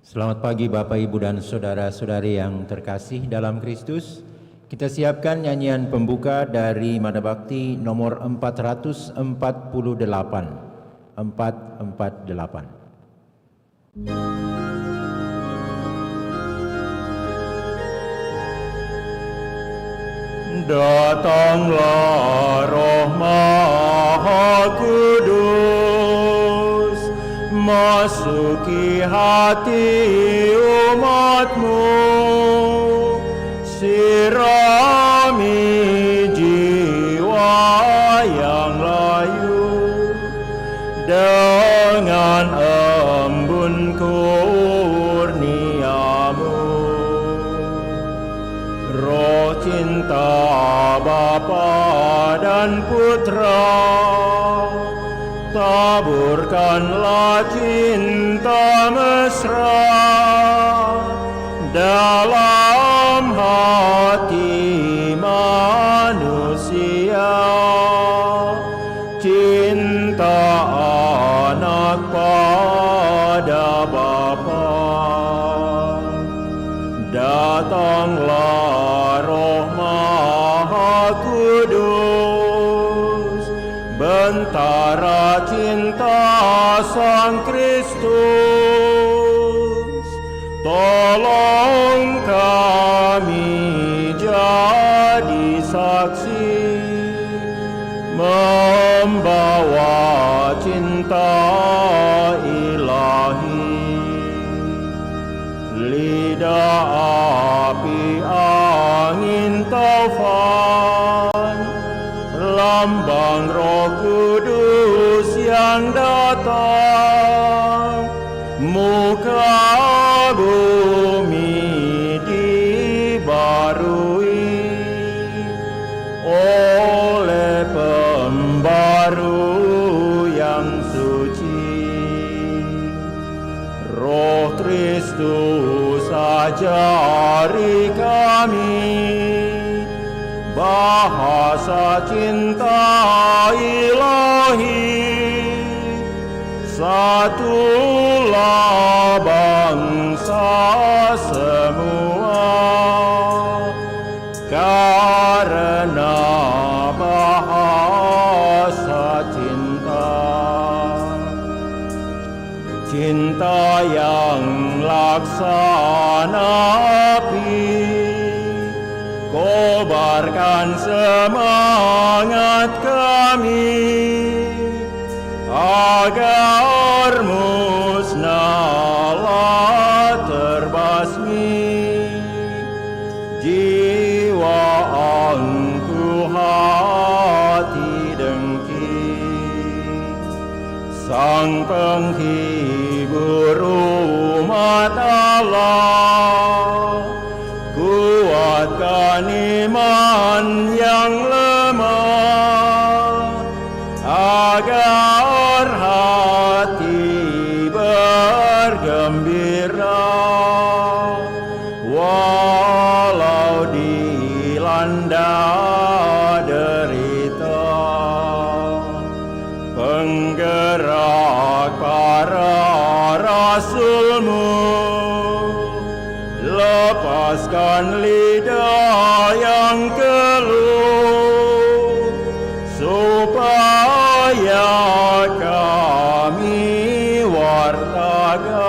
Selamat pagi Bapak, Ibu, dan Saudara-saudari yang terkasih dalam Kristus. Kita siapkan nyanyian pembuka dari Mada Bakti nomor 448. 448. Datanglah Roh Maha Kudus, masuki hati umat-Mu, sirami jiwa yang layu dengan embun kurnia-Mu. Roh cinta Bapa dan Putra, taburkanlah cinta mesra dalam hati manusia, cinta anak pada Bapa. Datanglah Roh Maha Kudus, bentara cinta Sang Kristus, tolong kami jadi saksi, membawa cinta ilahi. Lidah api angin taufan, lambang Roh Kudus yang datang, muka bumi dibarui oleh Pembaru yang suci. Roh Kristus ajari kami bahasa cinta ilahi, satulah bangsa semua karena bahasa cinta. Cinta yang laksana api, kobarkan semangat kami agar musnahlah terbasmi jiwa angkuh hati dengki. Sang penghibur umat Allah, kuatkan iman yang lemah, agar hati bergembira walau dilanda derita. Penggerak para rasul-Mu, lepaskan lidah yang keluh, supaya kami wartakan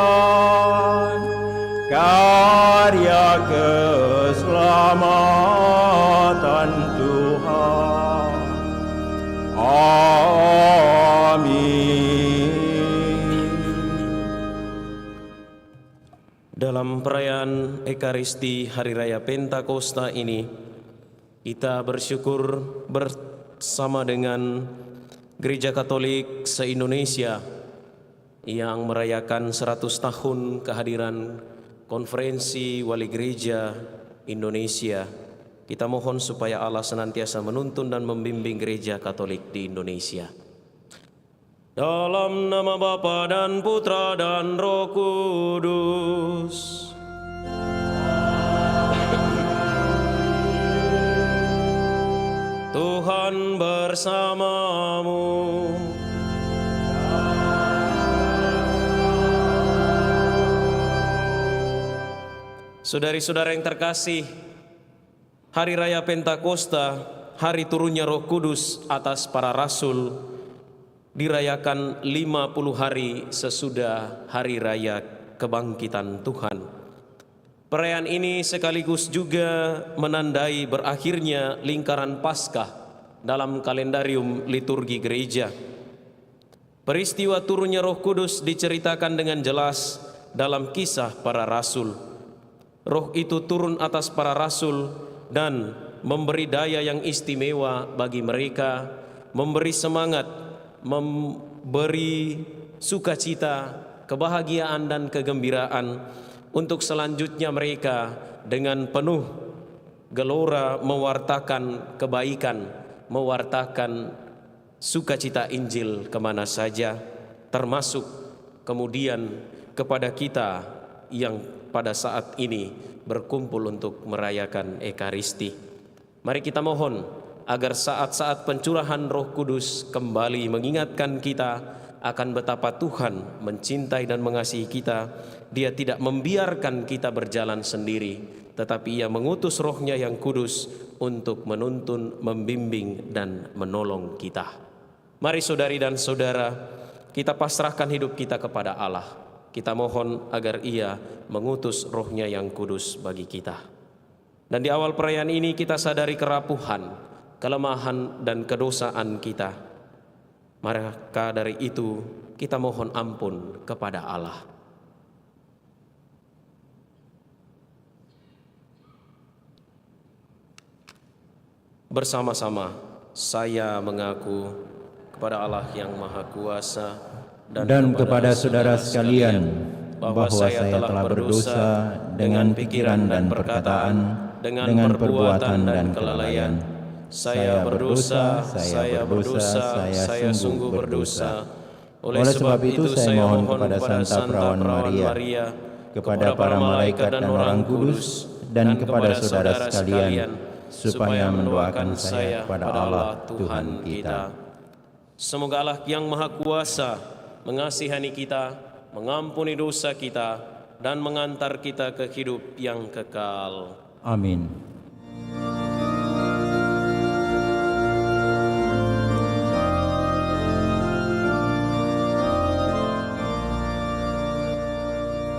karya keselamatan Tuhan. Dalam perayaan Ekaristi Hari Raya Pentakosta ini, kita bersyukur bersama dengan Gereja Katolik se-Indonesia yang merayakan 100 tahun kehadiran Konferensi Wali Gereja Indonesia. Kita mohon supaya Allah senantiasa menuntun dan membimbing Gereja Katolik di Indonesia. Dalam nama Bapa dan Putra dan Roh Kudus. Tuhan bersamamu. Saudari-saudara yang terkasih, Hari Raya Pentakosta, hari turunnya Roh Kudus atas para rasul, dirayakan 50 hari sesudah Hari Raya Kebangkitan Tuhan. Perayaan ini sekaligus juga menandai berakhirnya lingkaran Paskah dalam kalendarium liturgi gereja. Peristiwa turunnya Roh Kudus diceritakan dengan jelas dalam Kisah Para Rasul. Roh itu turun atas para rasul dan memberi daya yang istimewa bagi mereka, memberi semangat, memberi sukacita, kebahagiaan dan kegembiraan untuk selanjutnya mereka dengan penuh gelora mewartakan kebaikan, mewartakan sukacita Injil kemana saja, termasuk kemudian kepada kita yang pada saat ini berkumpul untuk merayakan Ekaristi. Mari kita mohon agar saat-saat pencurahan Roh Kudus kembali mengingatkan kita akan betapa Tuhan mencintai dan mengasihi kita. Dia tidak membiarkan kita berjalan sendiri, tetapi Ia mengutus Roh-Nya yang kudus untuk menuntun, membimbing dan menolong kita. Mari saudari dan saudara, kita pasrahkan hidup kita kepada Allah. Kita mohon agar Ia mengutus Roh-Nya yang kudus bagi kita. Dan di awal perayaan ini kita sadari kerapuhan, kelemahan dan kedosaan kita. Maka dari itu kita mohon ampun kepada Allah. Bersama-sama saya mengaku kepada Allah yang Maha Kuasa dan kepada saudara sekalian bahwa saya telah berdosa dengan pikiran dan perkataan, dengan perbuatan dan kelalaian. Saya berdosa, saya sungguh berdosa. Oleh sebab itu saya mohon kepada Santa Perawan Maria, kepada para malaikat dan orang kudus, dan kepada saudara sekalian, supaya mendoakan saya kepada Allah Tuhan kita. Semoga Allah yang Maha Kuasa mengasihani kita, mengampuni dosa kita, dan mengantar kita ke hidup yang kekal. Amin.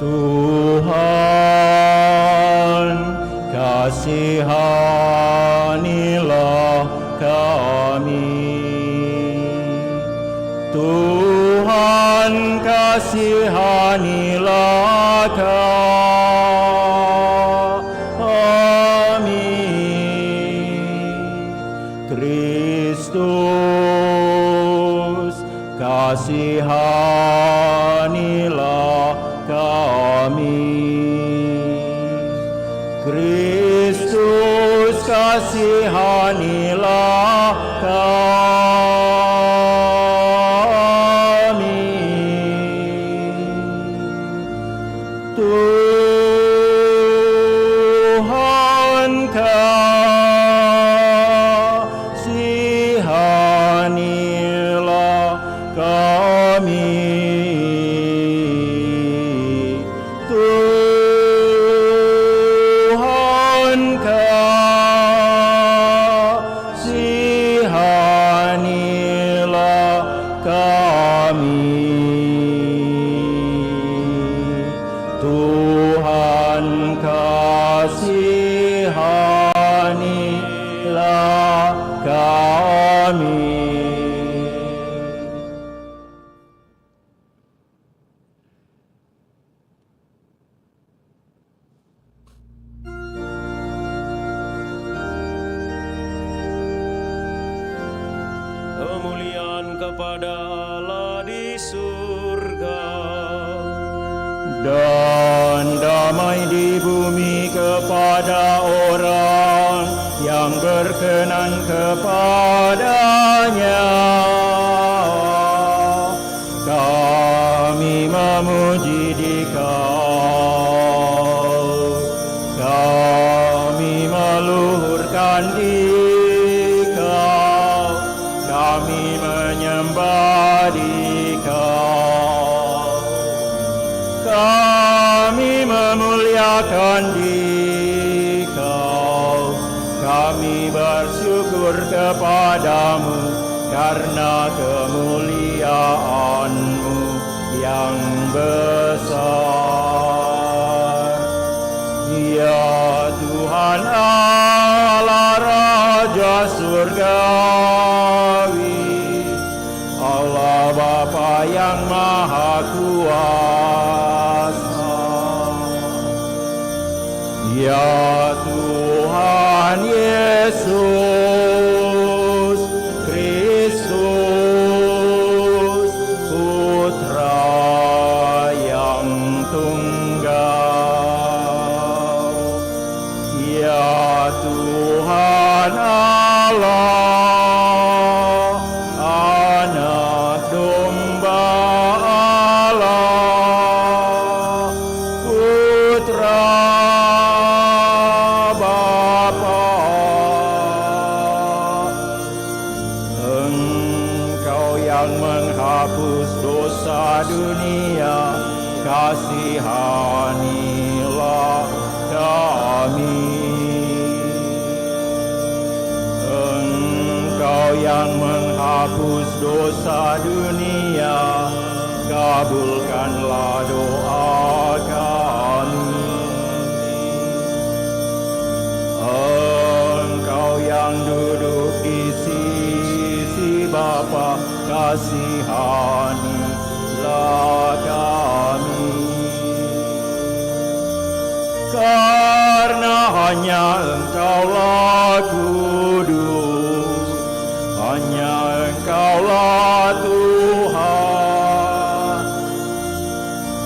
Tuhan, kasihanilah kami. Tuhan, kasihanilah kami. Kristus, kasihanilah kami. Kristus, kasihanilah kami. Tuhan, kasihanilah kami. Tuhan, kasihanilah kami. Tuhan, kasihanilah kami. Kemuliaan kepada Allah di surga dan damai di bumi kepada orang yang berkenan kepadanya. Kami memuji Dikau, kami meluhurkan Dikau, kami menyembah Dikau, kami memuliakan Dikau. kepadamu karena kemuliaan-Mu yang besar. Ya Tuhan Allah Raja Surgawi, Allah Bapa yang Maha Kuasa. Ya Tuhan Yesus Kristus, Putra yang tunggal. Ya Tuhan Allah, Anak Domba Allah, Putra Bapa. Engkau yang menghapus dosa dunia, kasihanilah kami. Engkau yang menghapus dosa dunia, kabulkanlah doa kami. Engkau yang duduk di sisi Bapa, kasihanilah kami. Karena hanya Engkaulah kudus, hanya Engkaulah Tuhan,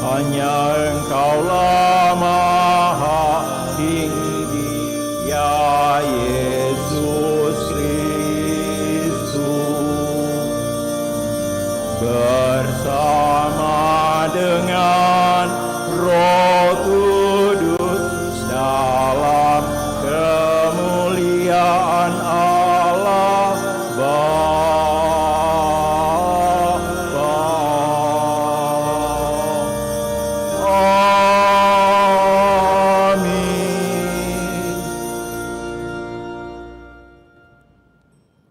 hanya Engkaulah Maha Tinggi, ya Yesus Kristus. Bersama dengan Roh Kudus dalam kemuliaan Allah Bapa. Amin.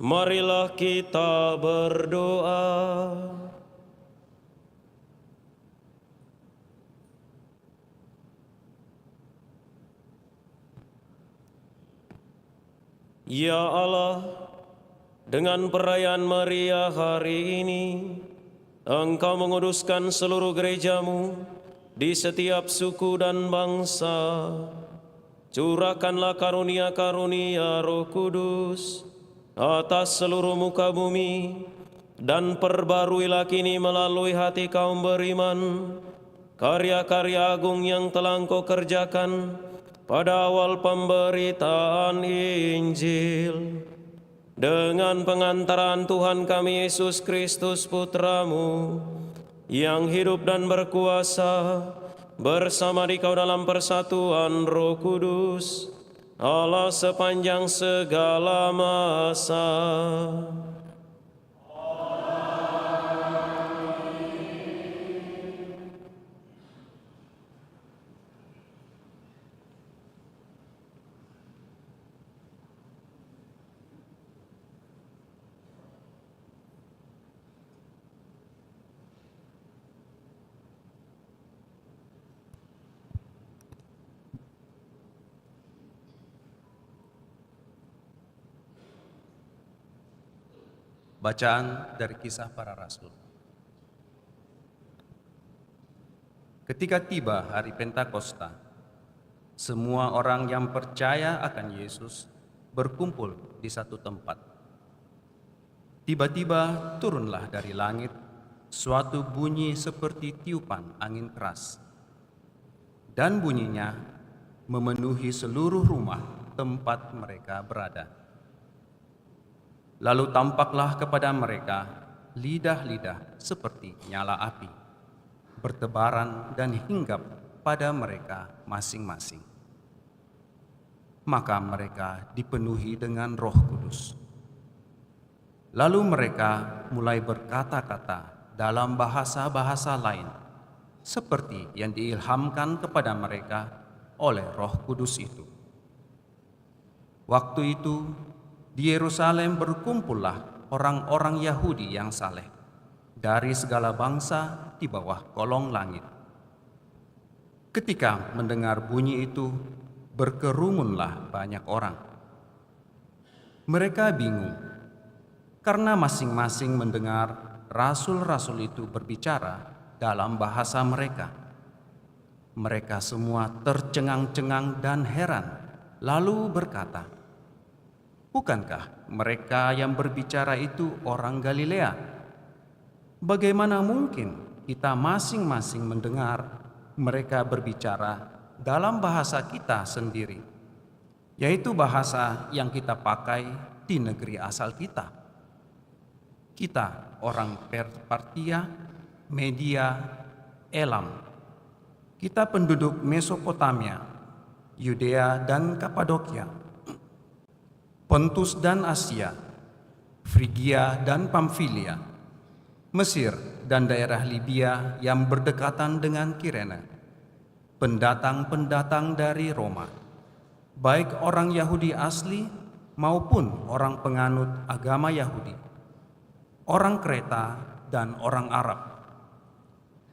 Marilah kita berdoa. Ya Allah, dengan perayaan Maria hari ini, Engkau menguduskan seluruh gereja-Mu di setiap suku dan bangsa. Curahkanlah karunia-karunia Roh Kudus atas seluruh muka bumi, dan perbaruilah kini melalui hati kaum beriman karya-karya agung yang telah Engkau kerjakan pada awal pemberitaan Injil. Dengan pengantaran Tuhan kami Yesus Kristus Putra-Mu, yang hidup dan berkuasa bersama Dikau dalam persatuan Roh Kudus, Allah sepanjang segala masa. Bacaan dari Kisah Para Rasul. Ketika tiba hari Pentakosta, semua orang yang percaya akan Yesus berkumpul di satu tempat. Tiba-tiba turunlah dari langit suatu bunyi seperti tiupan angin keras, dan bunyinya memenuhi seluruh rumah tempat mereka berada. Lalu tampaklah kepada mereka lidah-lidah seperti nyala api, bertebaran dan hinggap pada mereka masing-masing. Maka mereka dipenuhi dengan Roh Kudus. Lalu mereka mulai berkata-kata dalam bahasa-bahasa lain, seperti yang diilhamkan kepada mereka oleh Roh Kudus itu. Waktu itu Di Yerusalem berkumpullah orang-orang Yahudi yang saleh dari segala bangsa di bawah kolong langit. Ketika mendengar bunyi itu, berkerumunlah banyak orang. Mereka bingung karena masing-masing mendengar rasul-rasul itu berbicara dalam bahasa mereka. Mereka semua tercengang-cengang dan heran, lalu berkata, "Bukankah mereka yang berbicara itu orang Galilea? Bagaimana mungkin kita masing-masing mendengar mereka berbicara dalam bahasa kita sendiri, yaitu bahasa yang kita pakai di negeri asal kita? Kita orang Partia, Media, Elam. Kita penduduk Mesopotamia, Yudea dan Kapadokia, Pontus dan Asia, Frigia dan Pamfilia, Mesir dan daerah Libya yang berdekatan dengan Kirene, pendatang-pendatang dari Roma, baik orang Yahudi asli maupun orang penganut agama Yahudi, orang Kreta dan orang Arab.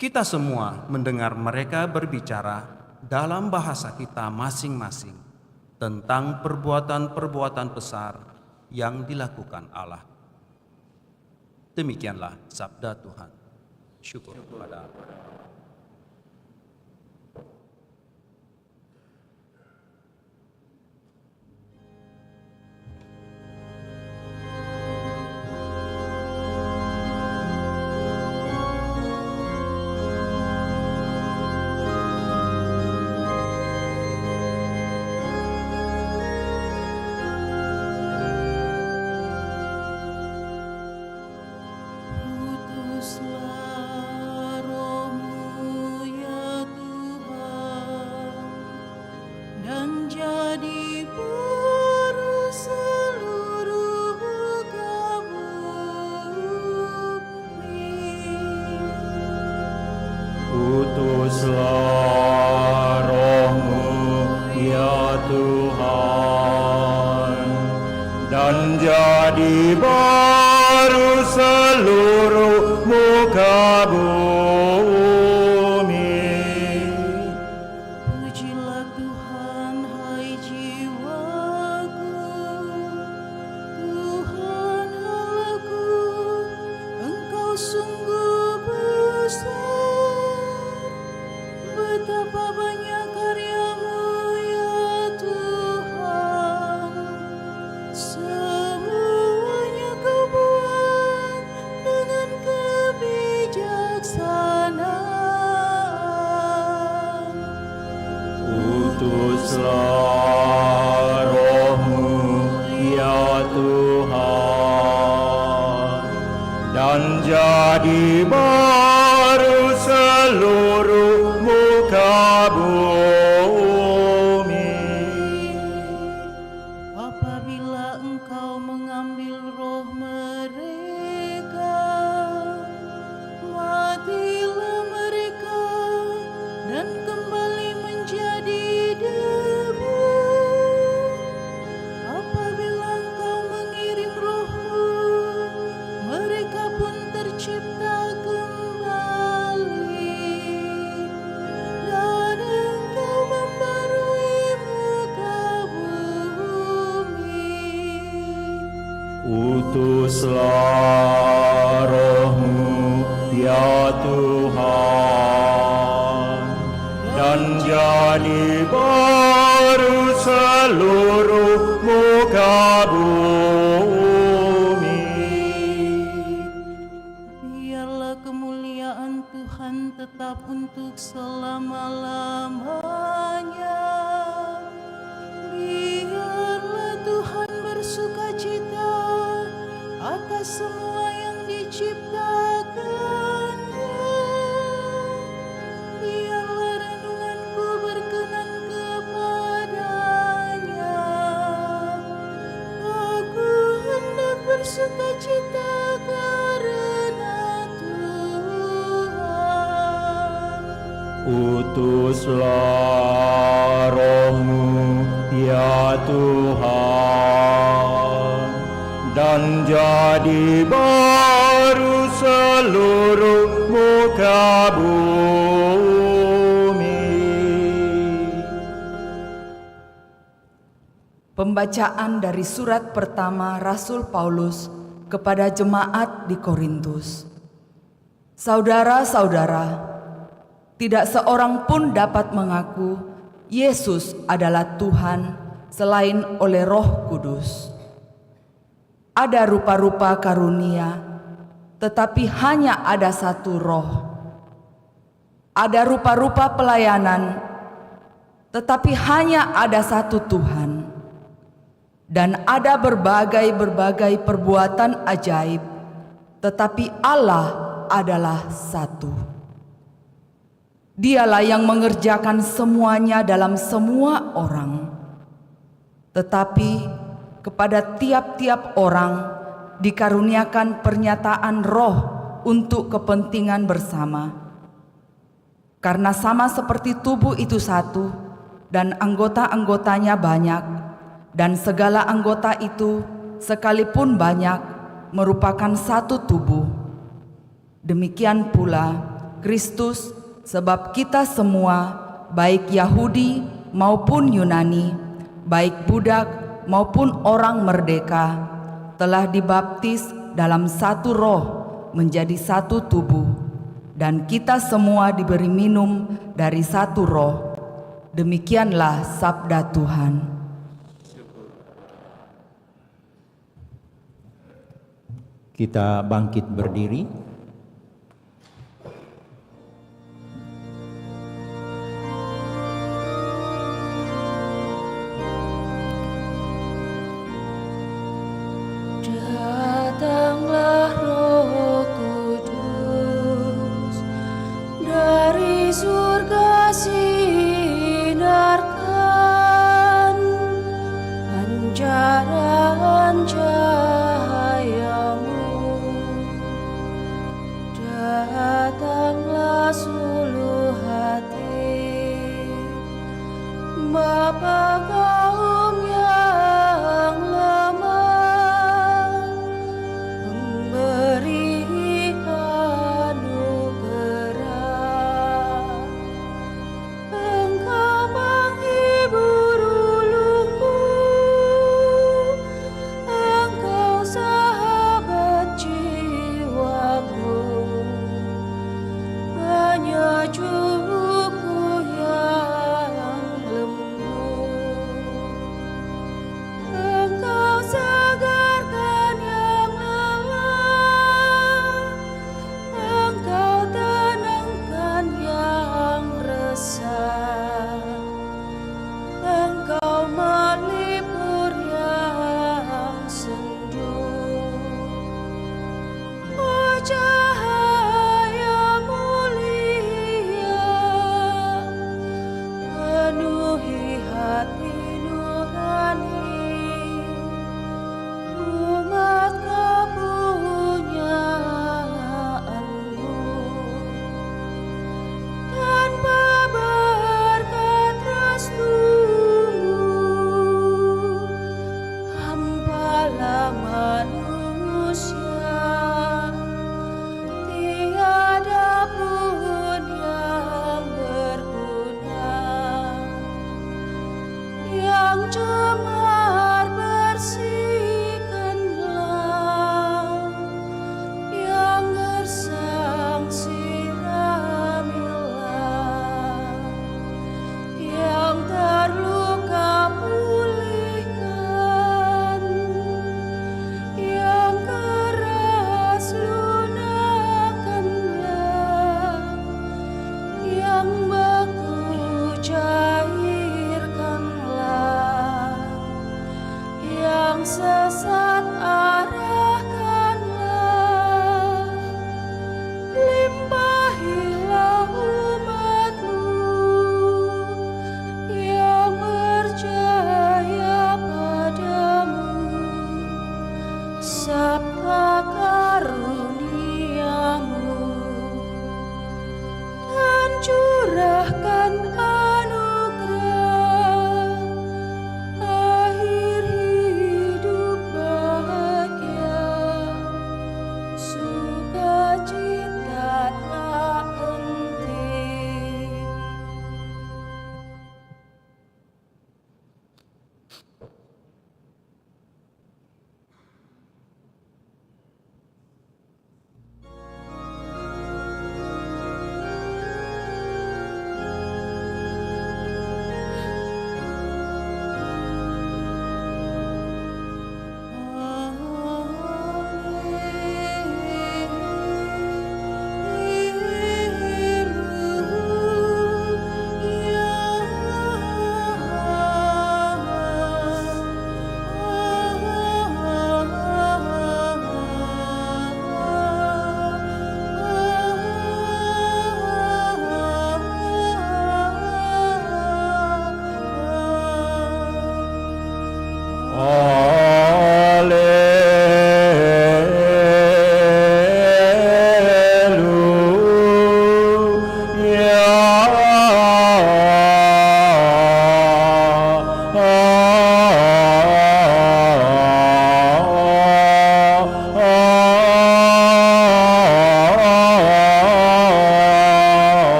Kita semua mendengar mereka berbicara dalam bahasa kita masing-masing tentang perbuatan-perbuatan besar yang dilakukan Allah." Demikianlah sabda Tuhan. Syukur kepada Allah. Utuslah Roh-Mu ya Tuhan, dan jadi baru seluruh muka bumi. Utuslah Roh-Mu ya Tuhan, dan jadi baru seluruh muka bumi. Pujilah Tuhan, hai jiwaku, Tuhan Allahku, Engkau sungguh besar. Betapa banyak karya-Mu ya Tuhan, semuanya Kau buat dengan kebijaksanaan. Utuslah Roh-Mu ya Tuhan, dan jadi baru seluruh muka bumi. Apabila Engkau mengambil roh mereka, matilah mereka dan kembali menjadi debu. Apabila Engkau mengirim Roh-Mu, mereka pun tercipta kembali, dan Engkau membarui muka bumi. Utuslah Roh-Mu ya Tuhan, dan jadi baru seluruh muka bumi. Biarlah kemuliaan Tuhan tetap untuk selama-lamanya. Biarlah Tuhan bersukacita atas semua yang diciptakan-Nya. Biarlah renunganku berkenan kepada-Nya. Aku hendak bersukacita karena Tuhan. Utuslah Roh-Mu ya Tuhan, menjadi baru seluruh muka bumi. Pembacaan dari surat pertama Rasul Paulus kepada jemaat di Korintus. Saudara-saudara, tidak seorang pun dapat mengaku Yesus adalah Tuhan selain oleh Roh Kudus. Ada rupa-rupa karunia, tetapi hanya ada satu Roh. Ada rupa-rupa pelayanan, tetapi hanya ada satu Tuhan. Dan ada berbagai-berbagai perbuatan ajaib, tetapi Allah adalah satu. Dialah yang mengerjakan semuanya dalam semua orang. Tetapi kepada tiap-tiap orang dikaruniakan pernyataan roh untuk kepentingan bersama. Karena sama seperti tubuh itu satu dan anggota-anggotanya banyak, dan segala anggota itu sekalipun banyak merupakan satu tubuh. Demikian pula Kristus, sebab kita semua, baik Yahudi maupun Yunani, baik budak maupun orang merdeka, telah dibaptis dalam satu roh menjadi satu tubuh, dan kita semua diberi minum dari satu roh. Demikianlah sabda Tuhan. Kita bangkit berdiri. Datanglah Roh Kudus, dari surga sinarkan pancaran cahayamu,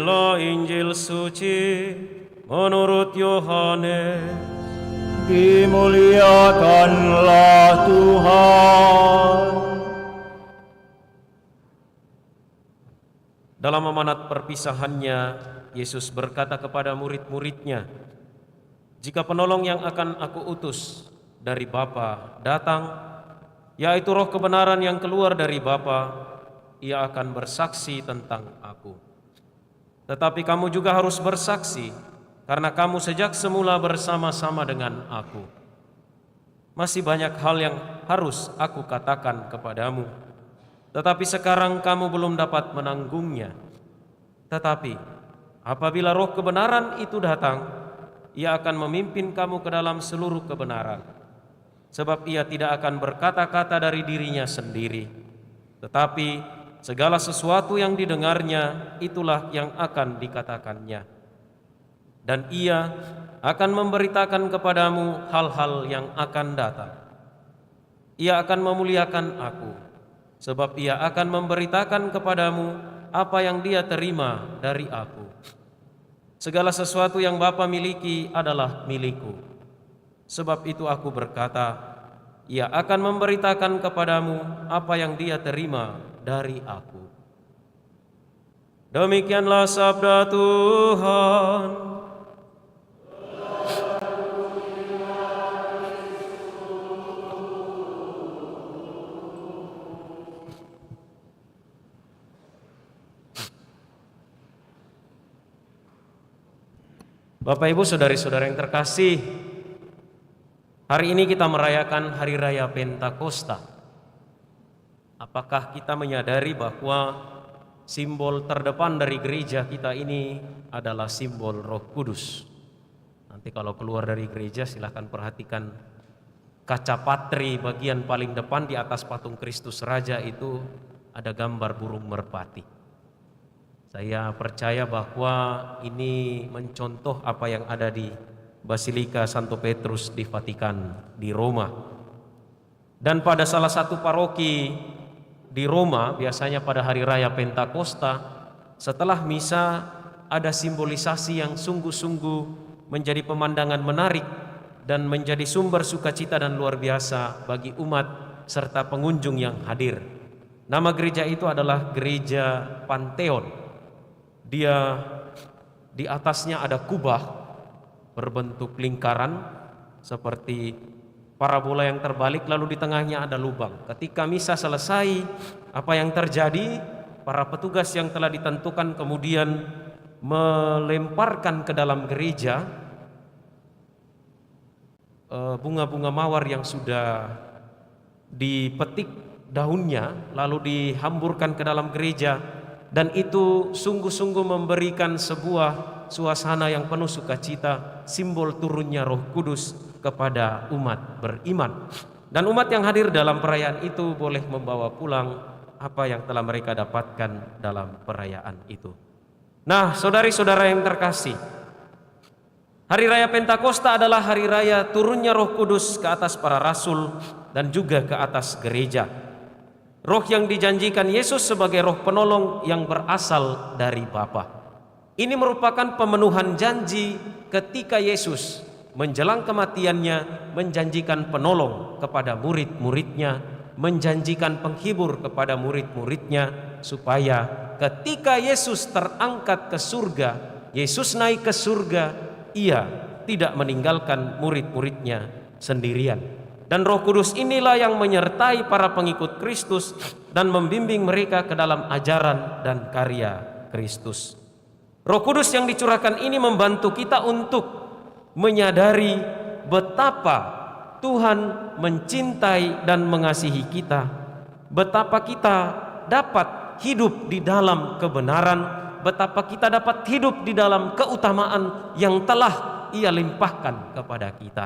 Inilah Injil suci menurut Yohanes. Dimuliakanlah Tuhan. Dalam amanat perpisahannya, Yesus berkata kepada murid-muridnya, "Jika penolong yang akan aku utus dari Bapa datang, yaitu Roh kebenaran yang keluar dari Bapa, Ia akan bersaksi tentang aku. Tetapi kamu juga harus bersaksi, karena kamu sejak semula bersama-sama dengan aku. Masih banyak hal yang harus aku katakan kepadamu, tetapi sekarang kamu belum dapat menanggungnya. Tetapi apabila Roh kebenaran itu datang, Ia akan memimpin kamu ke dalam seluruh kebenaran. Sebab Ia tidak akan berkata-kata dari dirinya sendiri, tetapi segala sesuatu yang didengarnya itulah yang akan dikatakannya. Dan Ia akan memberitakan kepadamu hal-hal yang akan datang. Ia akan memuliakan aku, sebab Ia akan memberitakan kepadamu apa yang Dia terima dari aku. Segala sesuatu yang Bapa miliki adalah milikku. Sebab itu aku berkata, Ia akan memberitakan kepadamu apa yang Dia terima dari aku." Demikianlah sabda Tuhan. Bapak Ibu saudari-saudara yang terkasih, hari ini kita merayakan Hari Raya Pentakosta. Apakah kita menyadari bahwa simbol terdepan dari gereja kita ini adalah simbol Roh Kudus? Nanti kalau keluar dari gereja silahkan perhatikan kaca patri bagian paling depan di atas patung Kristus Raja itu ada gambar burung merpati. Saya percaya bahwa ini mencontoh apa yang ada di Basilika Santo Petrus di Vatikan di Roma. Dan pada salah satu paroki di Roma, biasanya pada hari raya Pentakosta, setelah misa ada simbolisasi yang sungguh-sungguh menjadi pemandangan menarik dan menjadi sumber sukacita dan luar biasa bagi umat serta pengunjung yang hadir. Nama gereja itu adalah Gereja Pantheon. Dia di atasnya ada kubah berbentuk lingkaran seperti parabola yang terbalik, lalu di tengahnya ada lubang. Ketika misa selesai, apa yang terjadi? Para petugas yang telah ditentukan kemudian melemparkan ke dalam gereja bunga-bunga mawar yang sudah dipetik daunnya, lalu dihamburkan ke dalam gereja, dan itu sungguh-sungguh memberikan sebuah suasana yang penuh sukacita, simbol turunnya Roh Kudus kepada umat beriman. Dan umat yang hadir dalam perayaan itu boleh membawa pulang apa yang telah mereka dapatkan dalam perayaan itu. Nah, saudari-saudara yang terkasih, Hari Raya Pentakosta adalah hari raya turunnya Roh Kudus ke atas para rasul dan juga ke atas gereja. Roh yang dijanjikan Yesus sebagai roh penolong yang berasal dari Bapa. Ini merupakan pemenuhan janji ketika Yesus menjelang kematiannya menjanjikan penolong kepada murid-muridnya, menjanjikan penghibur kepada murid-muridnya, supaya ketika Yesus terangkat ke surga, Yesus naik ke surga, Ia tidak meninggalkan murid-muridnya sendirian. Dan Roh Kudus inilah yang menyertai para pengikut Kristus dan membimbing mereka ke dalam ajaran dan karya Kristus. Roh Kudus yang dicurahkan ini membantu kita untuk menyadari betapa Tuhan mencintai dan mengasihi kita, betapa kita dapat hidup di dalam kebenaran, betapa kita dapat hidup di dalam keutamaan yang telah Ia limpahkan kepada kita.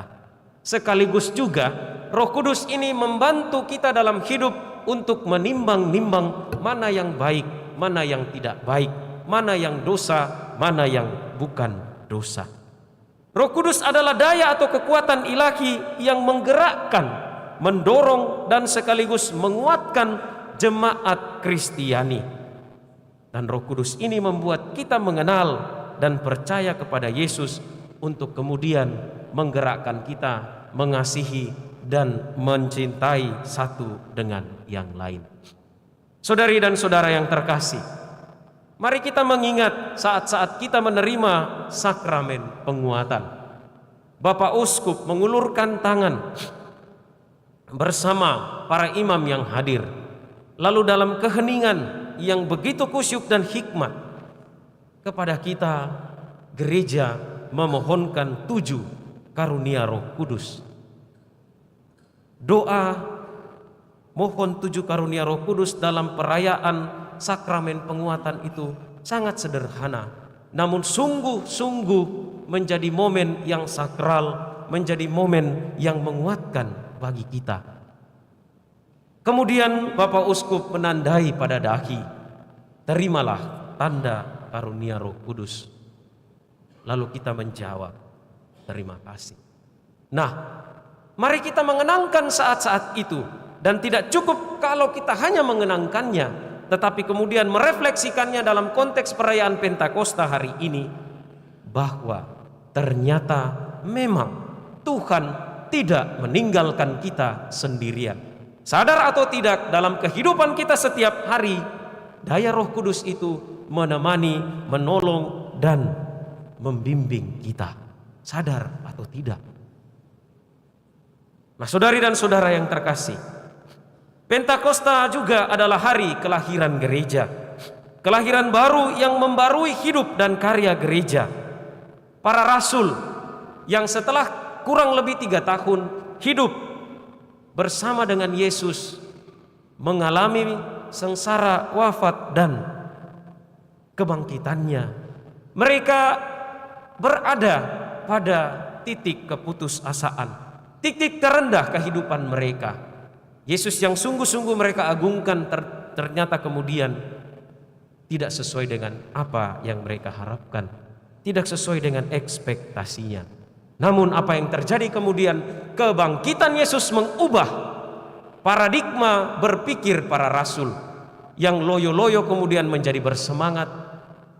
Sekaligus juga Roh Kudus ini membantu kita dalam hidup untuk menimbang-nimbang mana yang baik, mana yang tidak baik, mana yang dosa, mana yang bukan dosa. Roh Kudus adalah daya atau kekuatan ilahi yang menggerakkan, mendorong dan sekaligus menguatkan jemaat Kristiani. Dan Roh Kudus ini membuat kita mengenal dan percaya kepada Yesus untuk kemudian menggerakkan kita mengasihi dan mencintai satu dengan yang lain. Saudari dan saudara yang terkasih, mari kita mengingat saat-saat kita menerima sakramen penguatan. Bapak Uskup mengulurkan tangan bersama para imam yang hadir. Lalu dalam keheningan yang begitu kusyuk dan hikmat, kepada kita gereja memohonkan 7 karunia Roh Kudus. Doa mohon 7 karunia Roh Kudus dalam perayaan sakramen penguatan itu sangat sederhana, namun sungguh-sungguh menjadi momen yang sakral, menjadi momen yang menguatkan bagi kita. Kemudian Bapak Uskup menandai pada dahi, terimalah tanda karunia Roh Kudus. Lalu kita menjawab, terima kasih. Nah, mari kita mengenangkan saat-saat itu. Dan tidak cukup kalau kita hanya mengenangkannya, tetapi kemudian merefleksikannya dalam konteks perayaan Pentakosta hari ini, bahwa ternyata memang Tuhan tidak meninggalkan kita sendirian. Sadar atau tidak, dalam kehidupan kita setiap hari, daya Roh Kudus itu menemani, menolong, dan membimbing kita. Sadar atau tidak. Nah, saudari dan saudara yang terkasih, Pentakosta juga adalah hari kelahiran gereja. Kelahiran baru yang membarui hidup dan karya gereja. Para rasul yang setelah kurang lebih 3 tahun hidup bersama dengan Yesus, mengalami sengsara, wafat, dan kebangkitannya. Mereka berada pada titik keputusasaan, titik terendah kehidupan mereka. Yesus yang sungguh-sungguh mereka agungkan ternyata kemudian tidak sesuai dengan apa yang mereka harapkan, tidak sesuai dengan ekspektasinya. Namun apa yang terjadi kemudian, kebangkitan Yesus mengubah paradigma berpikir para rasul yang loyo-loyo kemudian menjadi bersemangat.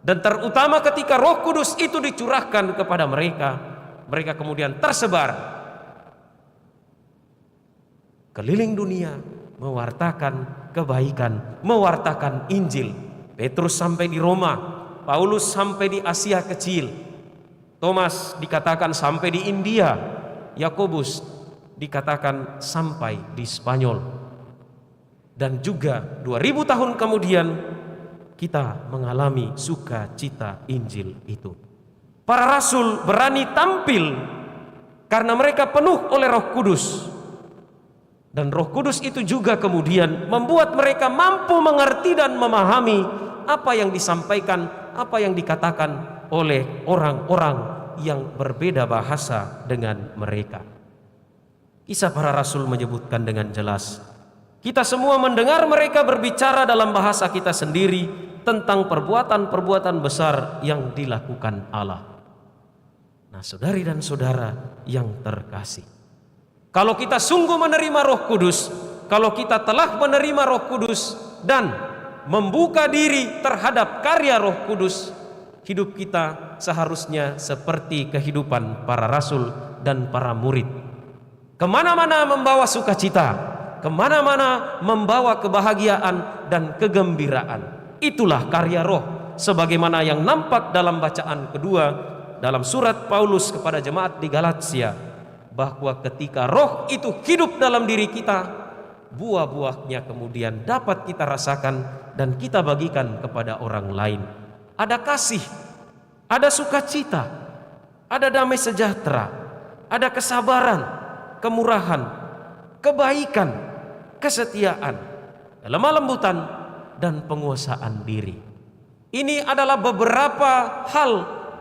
Dan terutama ketika Roh Kudus itu dicurahkan kepada mereka, mereka kemudian tersebar keliling dunia mewartakan kebaikan, mewartakan Injil. Petrus sampai di Roma, Paulus sampai di Asia Kecil, Thomas dikatakan sampai di India, Yakobus dikatakan sampai di Spanyol. Dan juga 2000 tahun kemudian kita mengalami sukacita Injil itu. Para rasul berani tampil karena mereka penuh oleh Roh Kudus. Dan Roh Kudus itu juga kemudian membuat mereka mampu mengerti dan memahami apa yang disampaikan, apa yang dikatakan oleh orang-orang yang berbeda bahasa dengan mereka. Kisah para rasul menyebutkan dengan jelas, kita semua mendengar mereka berbicara dalam bahasa kita sendiri tentang perbuatan-perbuatan besar yang dilakukan Allah. Nah, saudari dan saudara yang terkasih, kalau kita sungguh menerima Roh Kudus, kalau kita telah menerima Roh Kudus dan membuka diri terhadap karya Roh Kudus, hidup kita seharusnya seperti kehidupan para rasul dan para murid. Kemana-mana membawa sukacita, kemana-mana membawa kebahagiaan dan kegembiraan. Itulah karya Roh, sebagaimana yang nampak dalam bacaan kedua dalam surat Paulus kepada jemaat di Galatia, bahwa ketika Roh itu hidup dalam diri kita, buah-buahnya kemudian dapat kita rasakan dan kita bagikan kepada orang lain. Ada kasih, ada sukacita, ada damai sejahtera, ada kesabaran, kemurahan, kebaikan, kesetiaan, kelemah lembutan, dan penguasaan diri. Ini adalah beberapa hal,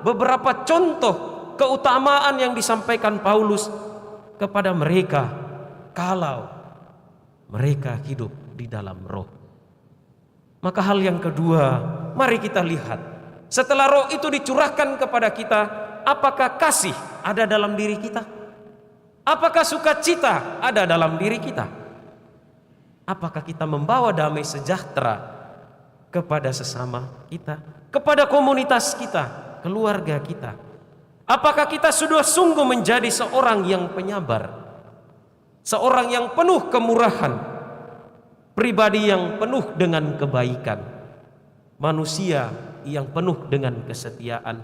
beberapa contoh keutamaan yang disampaikan Paulus kepada mereka kalau mereka hidup di dalam Roh. Maka hal yang kedua, mari kita lihat, setelah Roh itu dicurahkan kepada kita, apakah kasih ada dalam diri kita? Apakah sukacita ada dalam diri kita? Apakah kita membawa damai sejahtera kepada sesama kita, kepada komunitas kita, keluarga kita? Apakah kita sudah sungguh menjadi seorang yang penyabar, seorang yang penuh kemurahan, pribadi yang penuh dengan kebaikan, manusia yang penuh dengan kesetiaan,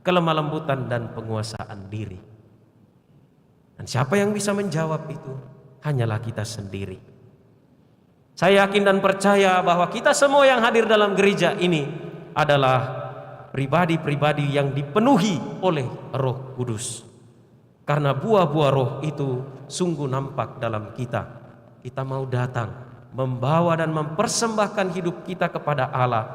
kelemah lembutan dan penguasaan diri? Dan siapa yang bisa menjawab itu? Hanyalah kita sendiri. Saya yakin dan percaya bahwa kita semua yang hadir dalam gereja ini adalah pribadi-pribadi yang dipenuhi oleh Roh Kudus. Karena buah-buah roh itu sungguh nampak dalam kita. Kita mau datang, membawa dan mempersembahkan hidup kita kepada Allah,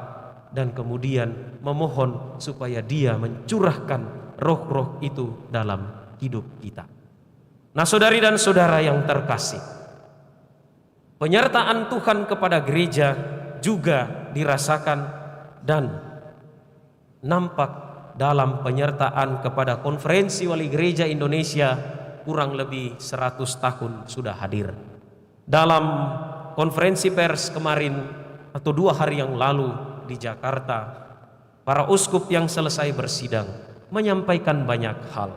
dan kemudian memohon supaya Dia mencurahkan roh-roh itu dalam hidup kita. Nah, saudari dan saudara yang terkasih, penyertaan Tuhan kepada gereja juga dirasakan dan nampak dalam penyertaan kepada Konferensi Wali Gereja Indonesia. Kurang lebih 100 tahun sudah hadir. Dalam konferensi pers kemarin atau 2 hari yang lalu di Jakarta, para uskup yang selesai bersidang menyampaikan banyak hal,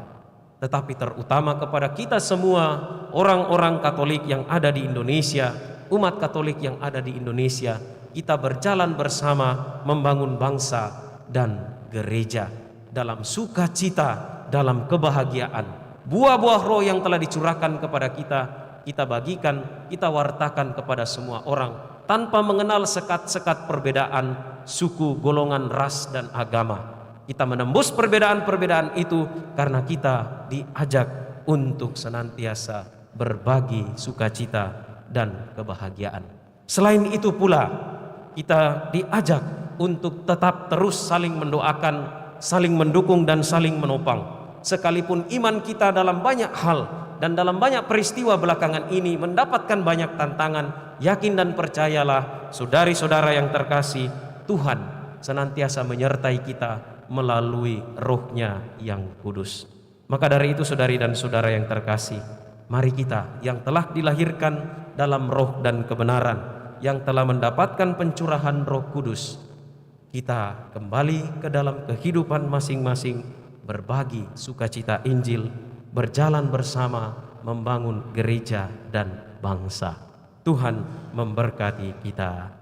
tetapi terutama kepada kita semua orang-orang Katolik yang ada di Indonesia, umat Katolik yang ada di Indonesia, kita berjalan bersama membangun bangsa dan gereja dalam sukacita, dalam kebahagiaan. Buah-buah roh yang telah dicurahkan kepada kita, kita bagikan, kita wartakan kepada semua orang tanpa mengenal sekat-sekat perbedaan suku, golongan, ras, dan agama. Kita menembus perbedaan-perbedaan itu karena kita diajak untuk senantiasa berbagi sukacita dan kebahagiaan. Selain itu pula, kita diajak untuk tetap terus saling mendoakan, saling mendukung, dan saling menopang. Sekalipun iman kita dalam banyak hal dan dalam banyak peristiwa belakangan ini mendapatkan banyak tantangan, yakin dan percayalah, saudari-saudara yang terkasih, Tuhan senantiasa menyertai kita melalui Roh-Nya yang kudus. Maka dari itu, saudari dan saudara yang terkasih, mari kita yang telah dilahirkan dalam roh dan kebenaran, yang telah mendapatkan pencurahan Roh Kudus, kita kembali ke dalam kehidupan masing-masing, berbagi sukacita Injil, berjalan bersama membangun gereja dan bangsa. Tuhan memberkati kita.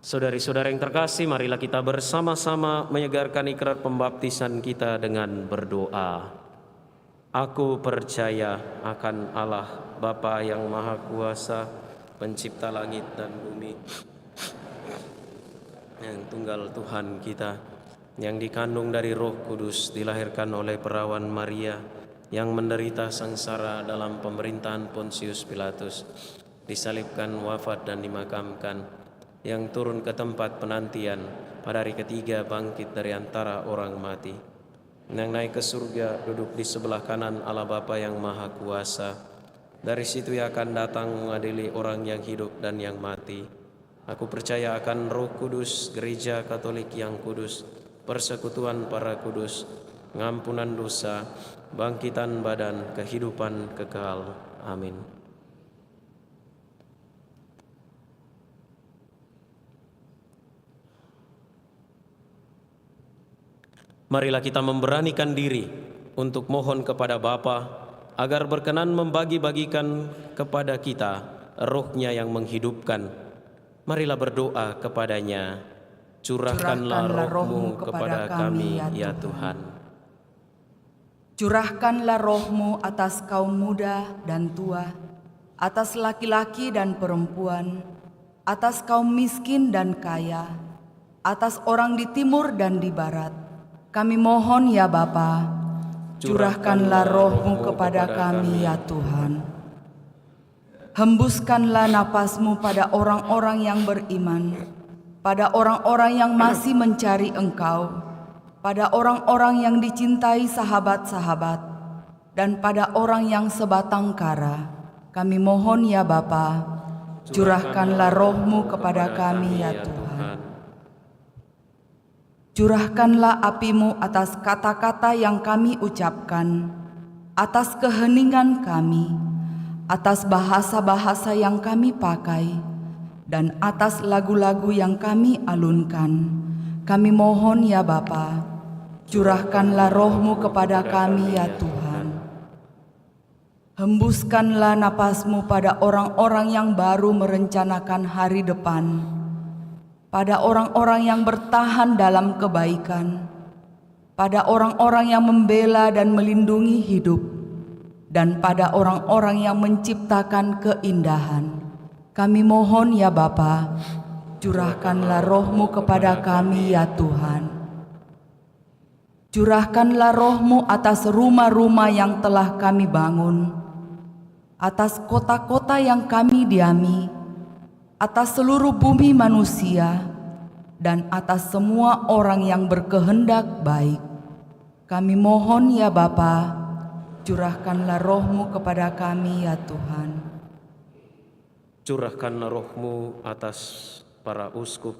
Saudari-saudara yang terkasih, marilah kita bersama-sama menyegarkan ikrar pembaptisan kita dengan berdoa. Aku percaya akan Allah, Bapa yang Maha Kuasa, pencipta langit dan bumi, yang tunggal Tuhan kita, yang dikandung dari Roh Kudus, dilahirkan oleh perawan Maria, yang menderita sengsara dalam pemerintahan Pontius Pilatus, disalibkan, wafat dan dimakamkan, yang turun ke tempat penantian, pada hari ketiga bangkit dari antara orang mati, yang naik ke surga, duduk di sebelah kanan Allah Bapa yang Maha Kuasa. Dari situ Ia akan datang mengadili orang yang hidup dan yang mati. Aku percaya akan Roh Kudus, Gereja Katolik yang kudus, persekutuan para kudus, pengampunan dosa, bangkitan badan, kehidupan kekal. Amin. Marilah kita memberanikan diri untuk mohon kepada Bapa agar berkenan membagi-bagikan kepada kita Roh-Nya yang menghidupkan. Marilah berdoa kepadanya. Curahkanlah Roh-Mu kepada kami, ya Tuhan. Curahkanlah Roh-Mu atas kaum muda dan tua, atas laki-laki dan perempuan, atas kaum miskin dan kaya, atas orang di timur dan di barat. Kami mohon ya Bapa, curahkanlah Roh-Mu kepada kami ya Tuhan. Hembuskanlah napas-Mu pada orang-orang yang beriman, pada orang-orang yang masih mencari Engkau, pada orang-orang yang dicintai sahabat-sahabat, dan pada orang yang sebatang kara. Kami mohon ya Bapa, curahkanlah roh-Mu kepada kami ya Tuhan. Curahkanlah api-Mu atas kata-kata yang kami ucapkan, atas keheningan kami, atas bahasa-bahasa yang kami pakai, dan atas lagu-lagu yang kami alunkan. Kami mohon ya Bapa, curahkanlah roh-Mu kepada kami ya Tuhan. Hembuskanlah napas-Mu pada orang-orang yang baru merencanakan hari depan, pada orang-orang yang bertahan dalam kebaikan, pada orang-orang yang membela dan melindungi hidup, dan pada orang-orang yang menciptakan keindahan. Kami mohon ya Bapa, curahkanlah roh-Mu kepada kami ya Tuhan. Curahkanlah roh-Mu atas rumah-rumah yang telah kami bangun, atas kota-kota yang kami diami, atas seluruh bumi manusia, dan atas semua orang yang berkehendak baik. Kami mohon ya Bapa, curahkanlah roh-Mu kepada kami ya Tuhan. Curahkanlah roh-Mu atas para uskup,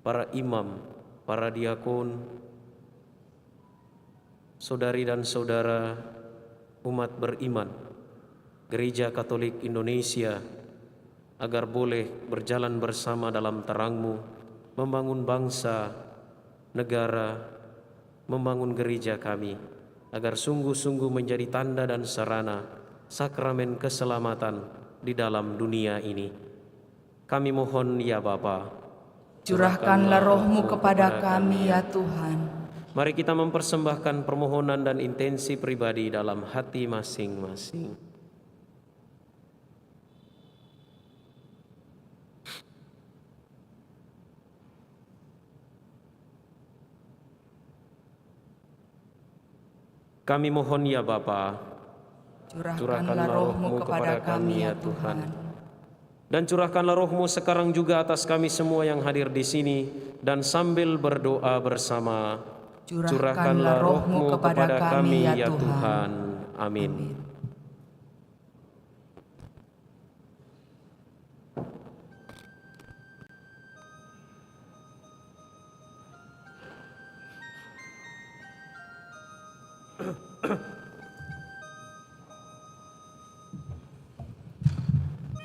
para imam, para diakon, saudari dan saudara umat beriman, Gereja Katolik Indonesia, agar boleh berjalan bersama dalam terang-Mu, membangun bangsa, negara, membangun gereja kami, agar sungguh-sungguh menjadi tanda dan sarana sakramen keselamatan di dalam dunia ini. Kami mohon ya Bapa, curahkanlah roh-Mu kepada kami ya Tuhan. Mari kita mempersembahkan permohonan dan intensi pribadi dalam hati masing-masing. Kami mohon ya Bapa, Curahkanlah roh-Mu kepada kami ya Tuhan. Dan curahkanlah roh-Mu sekarang juga atas kami semua yang hadir di sini, dan sambil berdoa bersama, curahkanlah roh-Mu kepada kami ya Tuhan. Amin.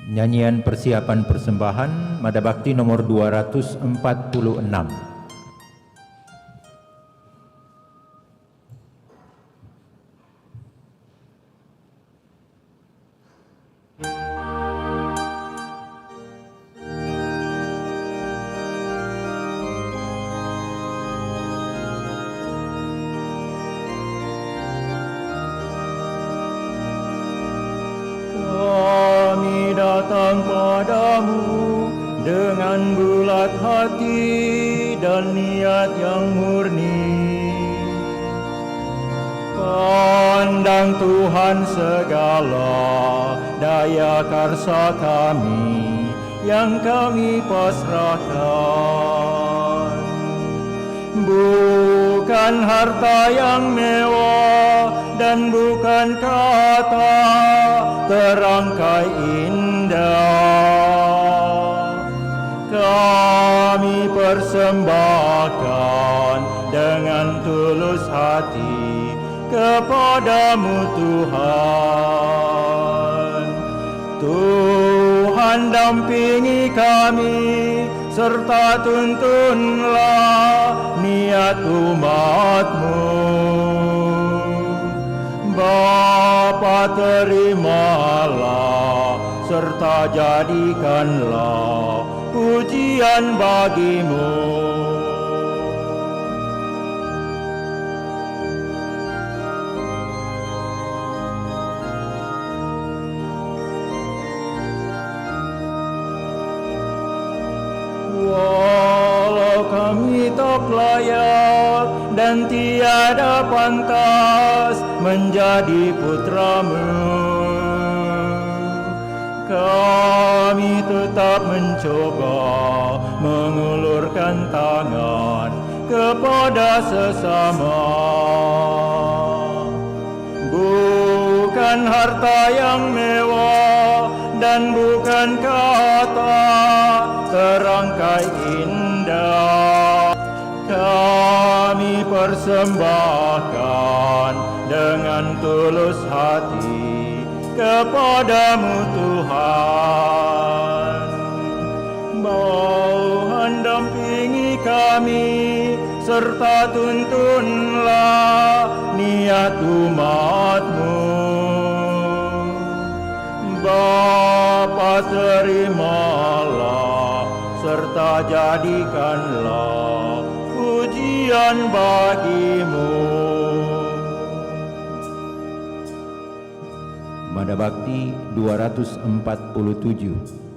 Nyanyian persiapan persembahan Mada Bakti nomor 246. Datang padamu dengan bulat hati dan niat yang murni. Pandang Tuhan segala daya karsa kami yang kami pasrahkan. Bukan harta yang mewah dan bukan kata terangkai indah, kami persembahkan dengan tulus hati kepadamu Tuhan. Tuhan dampingi kami serta tuntunlah niat umat-Mu. Bapa, terimalah serta jadikanlah pujian bagi-Mu. Walau kami tak layak dan tiada pantas menjadi putra-Mu, kami tetap mencoba mengulurkan tangan kepada sesama. Bukan harta yang mewah dan bukan kata terangkai indah. Kami persembahkan dengan tulus hati kepadamu Tuhan. Mohon dampingi kami serta tuntunlah niat umat-Mu. Bapa, terimalah serta jadikanlah pujian bagi-Mu. Mada Bakti 247.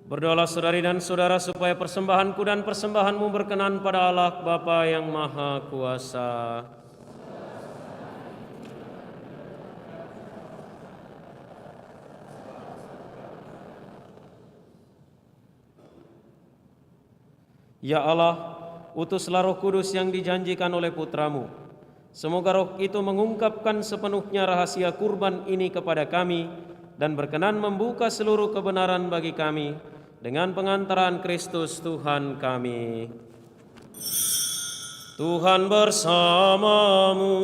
Berdoalah saudari dan saudara supaya persembahanku dan persembahanmu berkenan pada Allah Bapa yang Maha Kuasa. Ya Allah, utuslah Roh Kudus yang dijanjikan oleh Putramu. Semoga Roh itu mengungkapkan sepenuhnya rahasia kurban ini kepada kami dan berkenan membuka seluruh kebenaran bagi kami dengan pengantaran Kristus Tuhan kami. Tuhan bersamamu.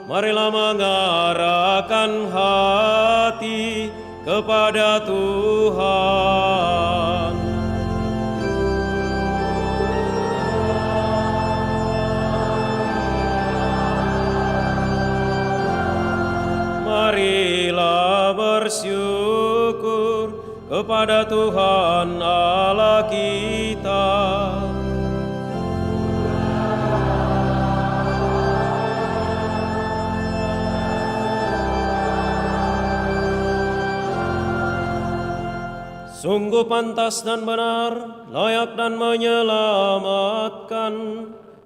Marilah mengarahkan hati kepada Tuhan. Marilah bersyukur kepada Tuhan Allah kita. Sungguh pantas dan benar, layak dan menyelamatkan,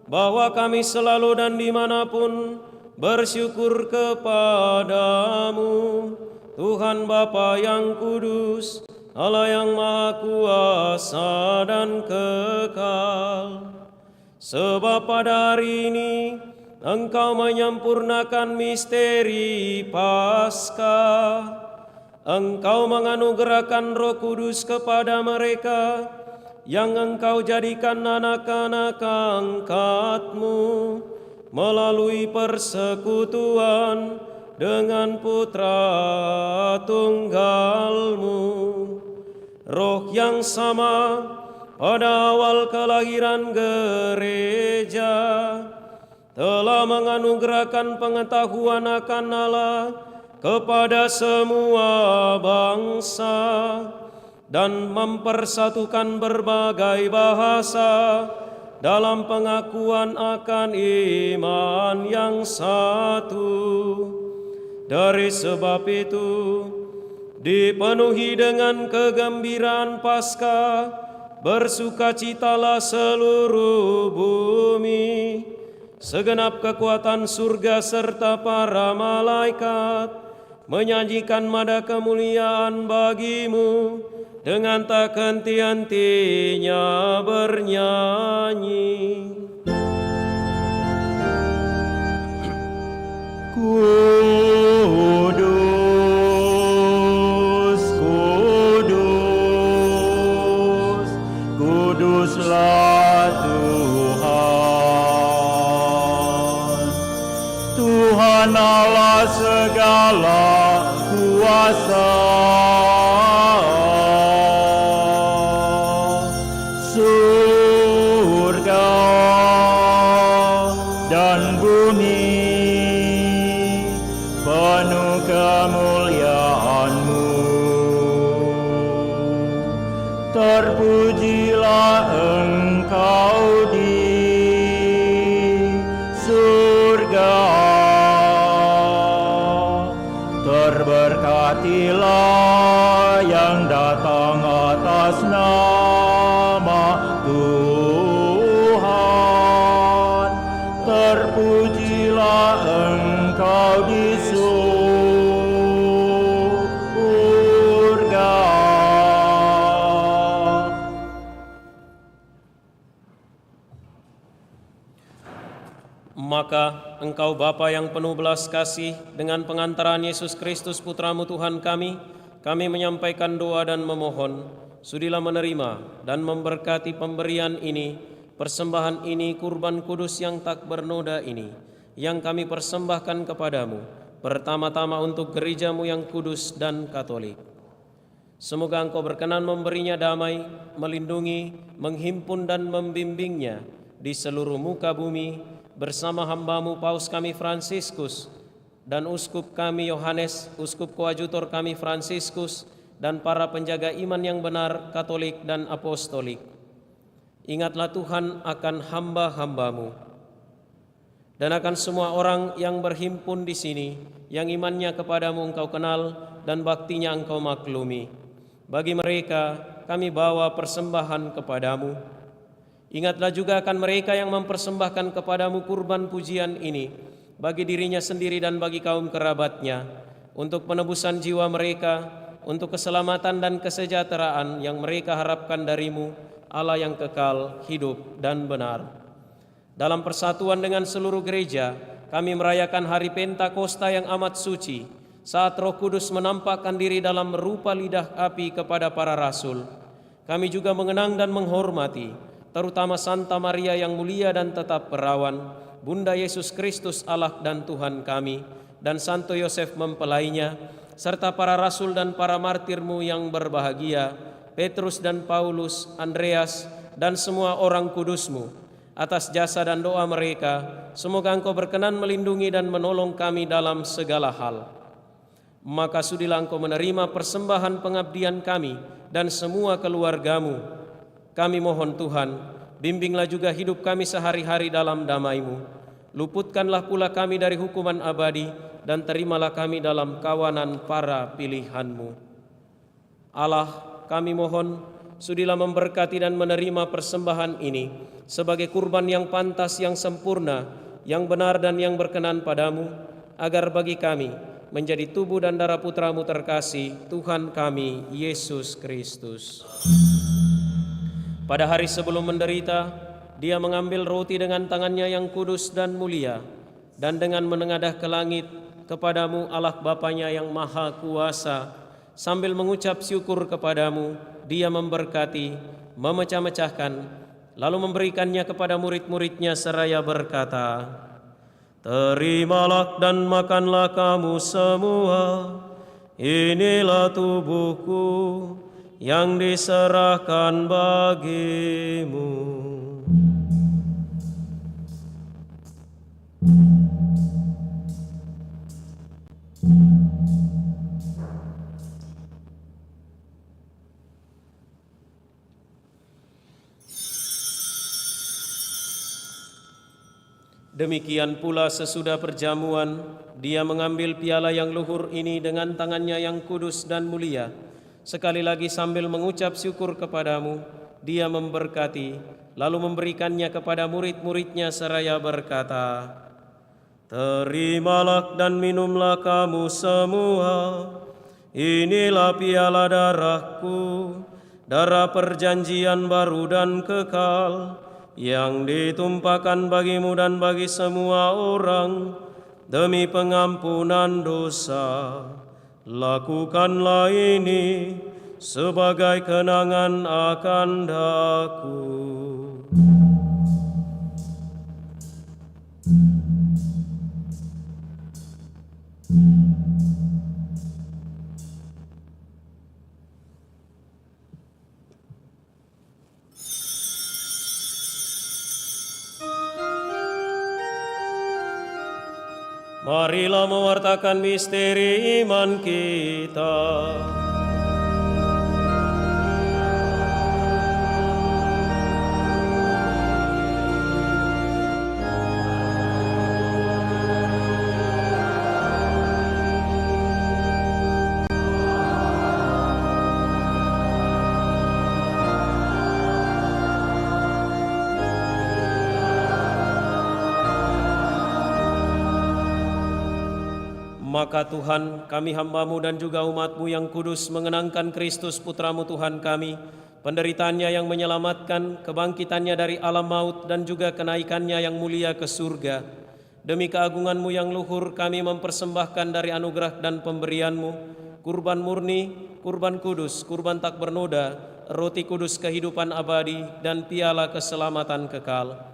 bahwa kami selalu dan dimanapun bersyukur kepadamu, Tuhan Bapa yang kudus, Allah yang maha kuasa dan kekal. Sebab pada hari ini Engkau menyempurnakan misteri Paskah. Engkau menganugerahkan Roh Kudus kepada mereka yang Engkau jadikan anak-anak angkat-Mu melalui persekutuan dengan Putra Tunggal-Mu. Roh yang sama pada awal kelahiran gereja telah menganugerahkan pengetahuan akan Allah kepada semua bangsa dan mempersatukan berbagai bahasa dalam pengakuan akan iman yang satu. Dari sebab itu, dipenuhi dengan kegembiraan Paskah, bersukacitalah seluruh bumi. Segenap kekuatan surga serta para malaikat menyanyikan nada kemuliaan bagi-Mu dengan tak henti-hentinya bernyanyi. Kudus, kudus, kuduslah Tuhan, Tuhan Allah segala kuasa. Surga dan bumi penuh kemuliaan-Mu. Terpujilah Engkau di surga, terberkatilah yang datang atas nama Tuhan. Terpujilah Engkau di surga. Maka Engkau Bapa yang penuh belas kasih, dengan pengantaran Yesus Kristus Putra-Mu Tuhan kami menyampaikan doa dan memohon, sudilah menerima dan memberkati pemberian ini, persembahan ini, kurban kudus yang tak bernoda ini, yang kami persembahkan kepadamu, pertama-tama untuk gereja-Mu yang kudus dan katolik. Semoga Engkau berkenan memberinya damai, melindungi, menghimpun dan membimbingnya di seluruh muka bumi, bersama hamba-Mu Paus kami Fransiskus dan Uskup kami Yohanes, Uskup Koadjutor kami Fransiskus, dan para penjaga iman yang benar, katolik dan apostolik. Ingatlah Tuhan akan hamba-hamba-Mu dan akan semua orang yang berhimpun di sini, yang imannya kepadamu Engkau kenal dan baktinya Engkau maklumi. Bagi mereka kami bawa persembahan kepadamu. Ingatlah juga akan mereka yang mempersembahkan kepadamu kurban pujian ini, bagi dirinya sendiri dan bagi kaum kerabatnya, untuk penebusan jiwa mereka, untuk keselamatan dan kesejahteraan yang mereka harapkan darimu, Allah yang kekal, hidup dan benar. Dalam persatuan dengan seluruh gereja, kami merayakan hari Pentakosta yang amat suci, saat Roh Kudus menampakkan diri dalam rupa lidah api kepada para rasul. Kami juga mengenang dan menghormati, terutama Santa Maria yang mulia dan tetap perawan, Bunda Yesus Kristus Allah dan Tuhan kami, dan Santo Yosef mempelainya, serta para rasul dan para martir-Mu yang berbahagia, Petrus dan Paulus, Andreas, dan semua orang kudus-Mu. Atas jasa dan doa mereka, semoga Engkau berkenan melindungi dan menolong kami dalam segala hal. Maka sudilah Engkau menerima persembahan pengabdian kami dan semua keluarga-Mu. Kami mohon Tuhan, bimbinglah juga hidup kami sehari-hari dalam damai-Mu. Luputkanlah pula kami dari hukuman abadi, dan terimalah kami dalam kawanan para pilihan-Mu. Allah, kami mohon, sudilah memberkati dan menerima persembahan ini sebagai kurban yang pantas, yang sempurna, yang benar dan yang berkenan padamu, agar bagi kami menjadi tubuh dan darah Putra-Mu terkasih, Tuhan kami, Yesus Kristus. Pada hari sebelum menderita, Dia mengambil roti dengan tangannya yang kudus dan mulia, dan dengan menengadah ke langit kepadamu Allah Bapanya yang Maha Kuasa, sambil mengucap syukur kepadamu, dia memberkati, memecah-mecahkan, lalu memberikannya kepada murid-muridnya seraya berkata, "Terimalah dan makanlah kamu semua, inilah tubuhku yang diserahkan bagimu." Demikian pula sesudah perjamuan, dia mengambil piala yang luhur ini dengan tangannya yang kudus dan mulia. Sekali lagi sambil mengucap syukur kepadamu, dia memberkati, lalu memberikannya kepada murid-muridnya seraya berkata, "Terimalah dan minumlah kamu semua, inilah piala darahku, darah perjanjian baru dan kekal, yang ditumpahkan bagimu dan bagi semua orang demi pengampunan dosa. Lakukanlah ini sebagai kenangan akan daku." Marilah mewartakan misteri iman kita. Maka Tuhan, kami hamba-Mu dan juga umat-Mu yang kudus mengenangkan Kristus Putra-Mu Tuhan kami, penderitaannya yang menyelamatkan, kebangkitannya dari alam maut dan juga kenaikannya yang mulia ke surga. Demi keagungan-Mu yang luhur, kami mempersembahkan dari anugerah dan pemberian-Mu, kurban murni, kurban kudus, kurban tak bernoda, roti kudus kehidupan abadi, dan piala keselamatan kekal.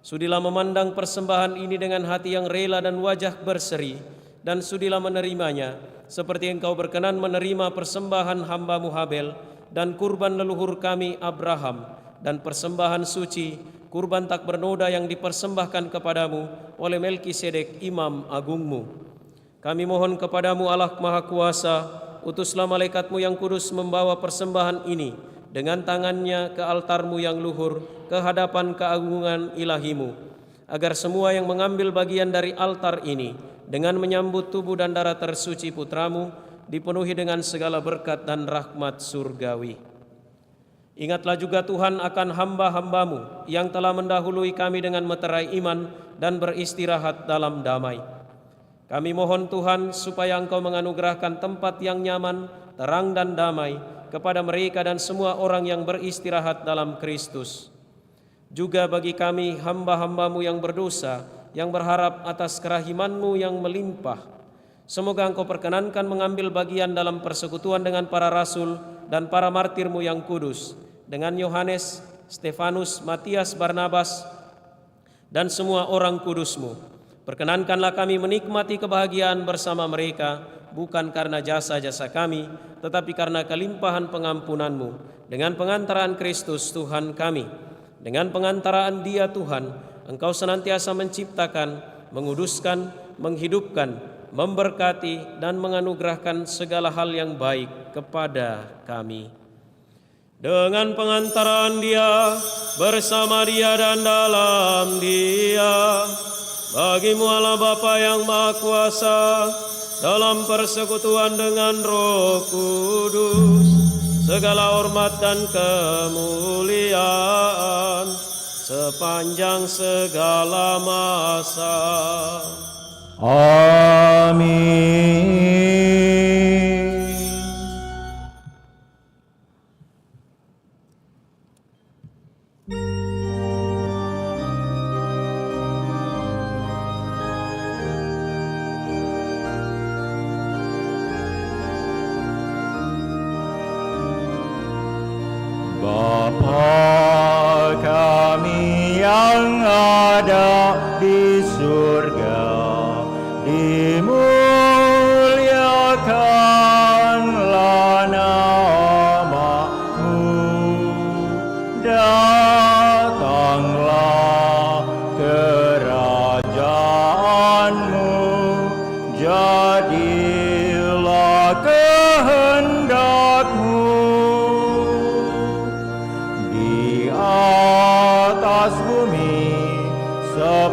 Sudilah memandang persembahan ini dengan hati yang rela dan wajah berseri, dan sudilah menerimanya, seperti Engkau berkenan menerima persembahan hamba-Mu Habel, dan kurban leluhur kami Abraham, dan persembahan suci, kurban tak bernoda yang dipersembahkan kepadamu oleh Melkisedek Imam Agungmu. Kami mohon kepadamu Allah Maha Kuasa, utuslah malaikat-Mu yang kudus membawa persembahan ini dengan tangannya ke altar-Mu yang luhur, ke hadapan keagungan ilahi-Mu, agar semua yang mengambil bagian dari altar ini dengan menyambut tubuh dan darah tersuci Putra-Mu dipenuhi dengan segala berkat dan rahmat surgawi. Ingatlah juga Tuhan akan hamba-hamba-Mu yang telah mendahului kami dengan meterai iman dan beristirahat dalam damai. Kami mohon Tuhan supaya Engkau menganugerahkan tempat yang nyaman, terang dan damai kepada mereka dan semua orang yang beristirahat dalam Kristus. Juga bagi kami hamba-hamba-Mu yang berdosa, yang berharap atas kerahiman-Mu yang melimpah, semoga Engkau perkenankan mengambil bagian dalam persekutuan dengan para rasul dan para martir-Mu yang kudus, dengan Yohanes, Stefanus, Matias, Barnabas, dan semua orang kudus-Mu. Perkenankanlah kami menikmati kebahagiaan bersama mereka, bukan karena jasa-jasa kami, tetapi karena kelimpahan pengampunan-Mu, dengan pengantaraan Kristus Tuhan kami. Dengan pengantaraan Dia Tuhan, Engkau senantiasa menciptakan, menguduskan, menghidupkan, memberkati, dan menganugerahkan segala hal yang baik kepada kami. Dengan pengantaraan Dia, bersama Dia dan dalam Dia, bagi-Mu Allah Bapa yang Maha Kuasa, dalam persekutuan dengan Roh Kudus, segala hormat dan kemuliaan sepanjang segala masa. Amin.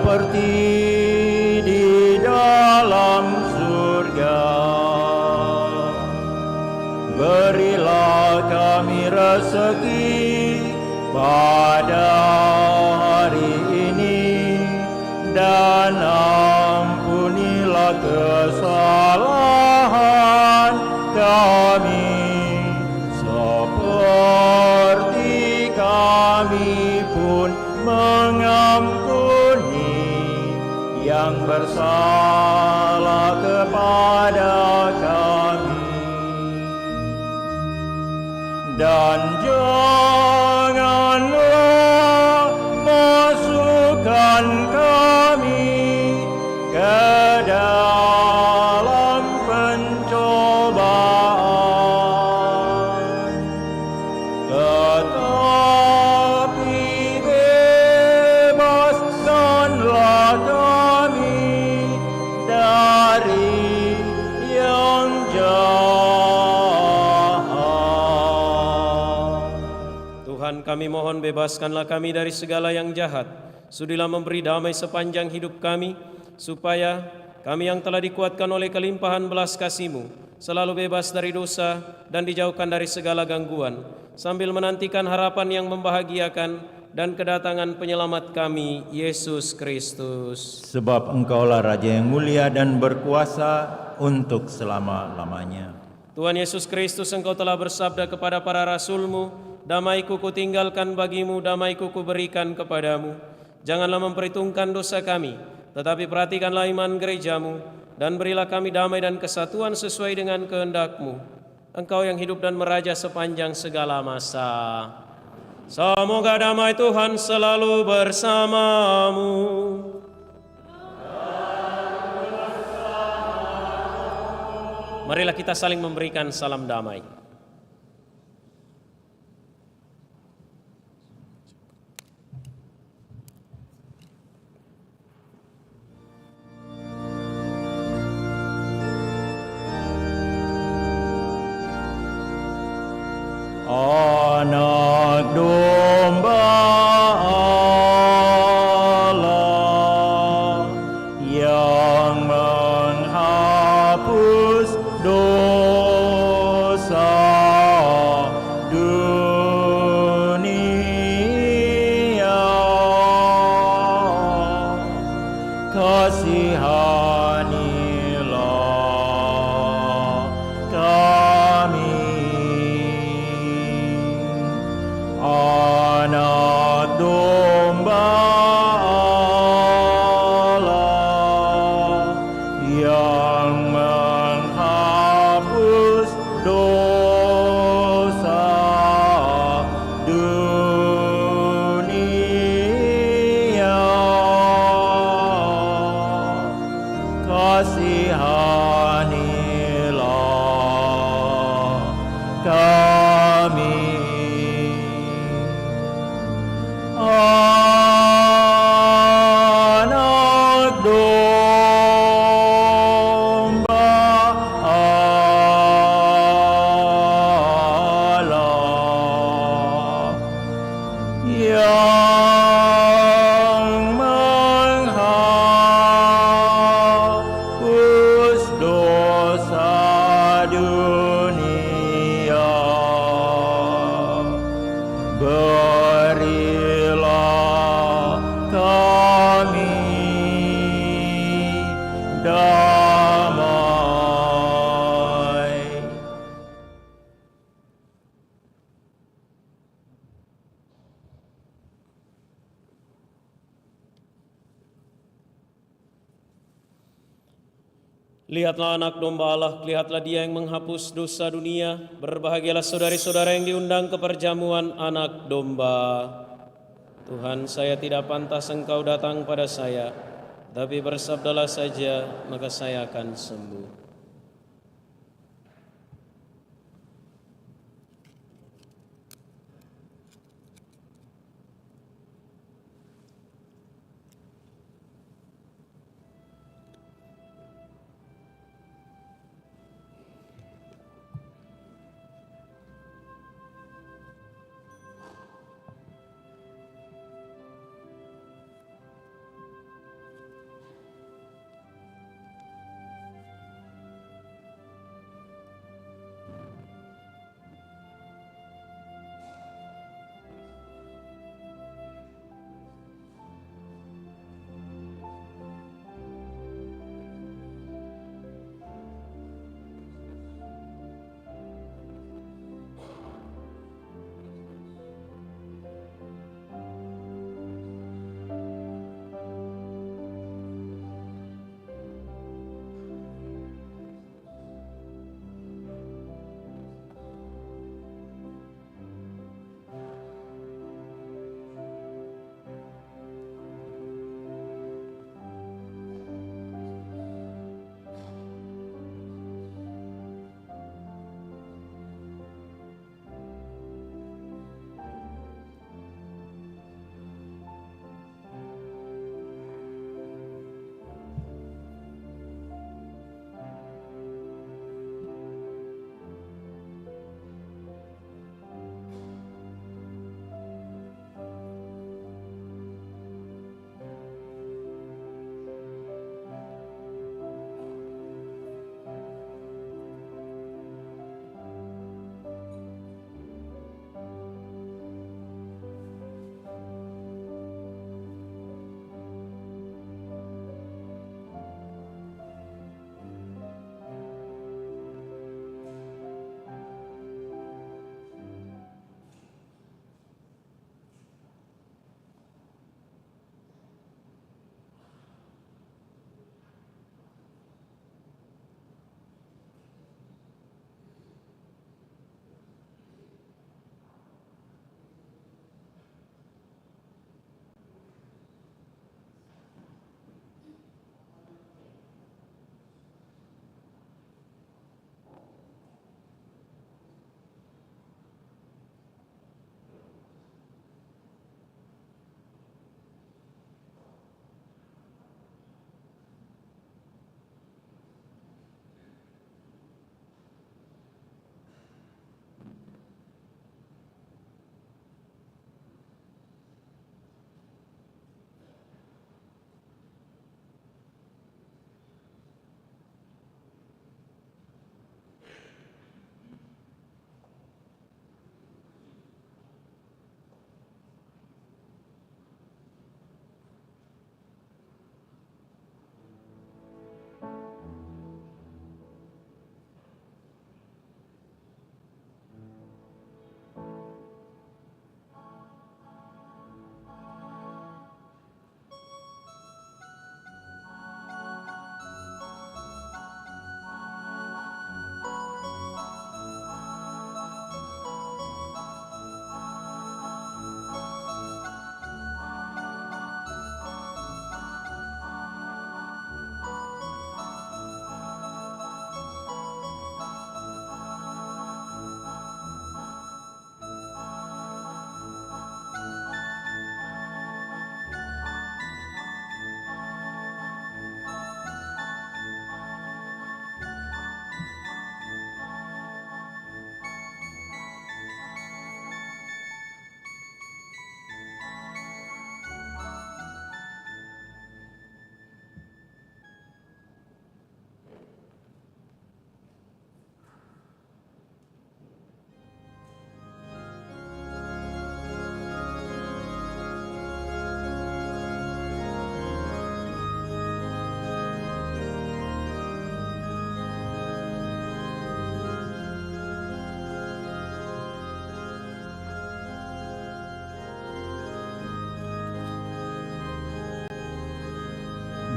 seperti di dalam surga. Berilah kami rezeki pada hari ini, dan ampunilah kesalahan kami, seperti kami pun mengampuni yang bersalah kepada kami. Dan janganlah masukkan kami ke dalam pencobaan, tetapi bebaskanlah kami dari yang jahat. Tuhan, kami mohon bebaskanlah kami dari segala yang jahat. Sudilah memberi damai sepanjang hidup kami, supaya kami yang telah dikuatkan oleh kelimpahan belas kasih-Mu selalu bebas dari dosa dan dijauhkan dari segala gangguan, sambil menantikan harapan yang membahagiakan dan kedatangan penyelamat kami, Yesus Kristus. Sebab Engkaulah Raja yang mulia dan berkuasa untuk selama-lamanya. Tuhan Yesus Kristus, Engkau telah bersabda kepada para rasul-Mu, "Damai-Ku kutinggalkan bagimu, damai-Ku kuberikan kepadamu." Janganlah memperhitungkan dosa kami, tetapi perhatikanlah iman gereja-Mu, dan berilah kami damai dan kesatuan sesuai dengan kehendak-Mu. Engkau yang hidup dan meraja sepanjang segala masa. Semoga damai Tuhan selalu bersamamu. Marilah kita saling memberikan salam damai. Anak domba Allah yang menghapus dosa dunia, kasihanilah kami. Anak domba Allah yang menghapus dosa dunia, kasihanilah kami. Anak domba Allah yang menghapus dosa dunia, berilah kami damai. Lihatlah anak domba Allah, lihatlah Dia yang menghapus dosa dunia. Berbahagialah saudari-saudara yang diundang ke perjamuan anak domba. Tuhan, saya tidak pantas Engkau datang pada saya, tapi bersabdalah saja, maka saya akan sembuh.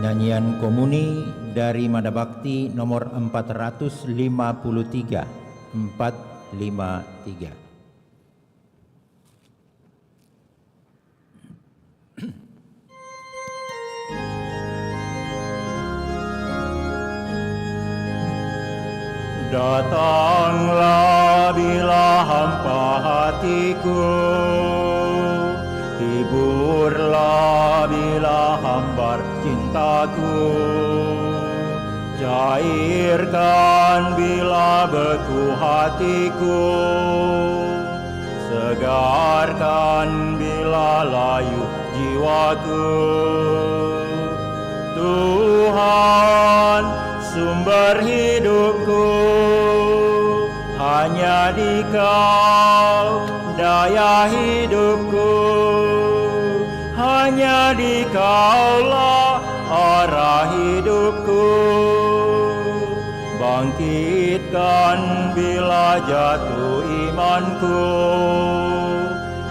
Nyanyian Komuni dari Madabakti nomor 453. 453. Datanglah bila hampa hatiku, hiburlah bila hambar cintaku, cairkan bila beku hatiku, segarkan bila layu jiwaku. Tuhan, sumber hidupku, hanya di Kau daya hidupku, hanya di Kaulah arah hidupku. Bangkitkan bila jatuh imanku,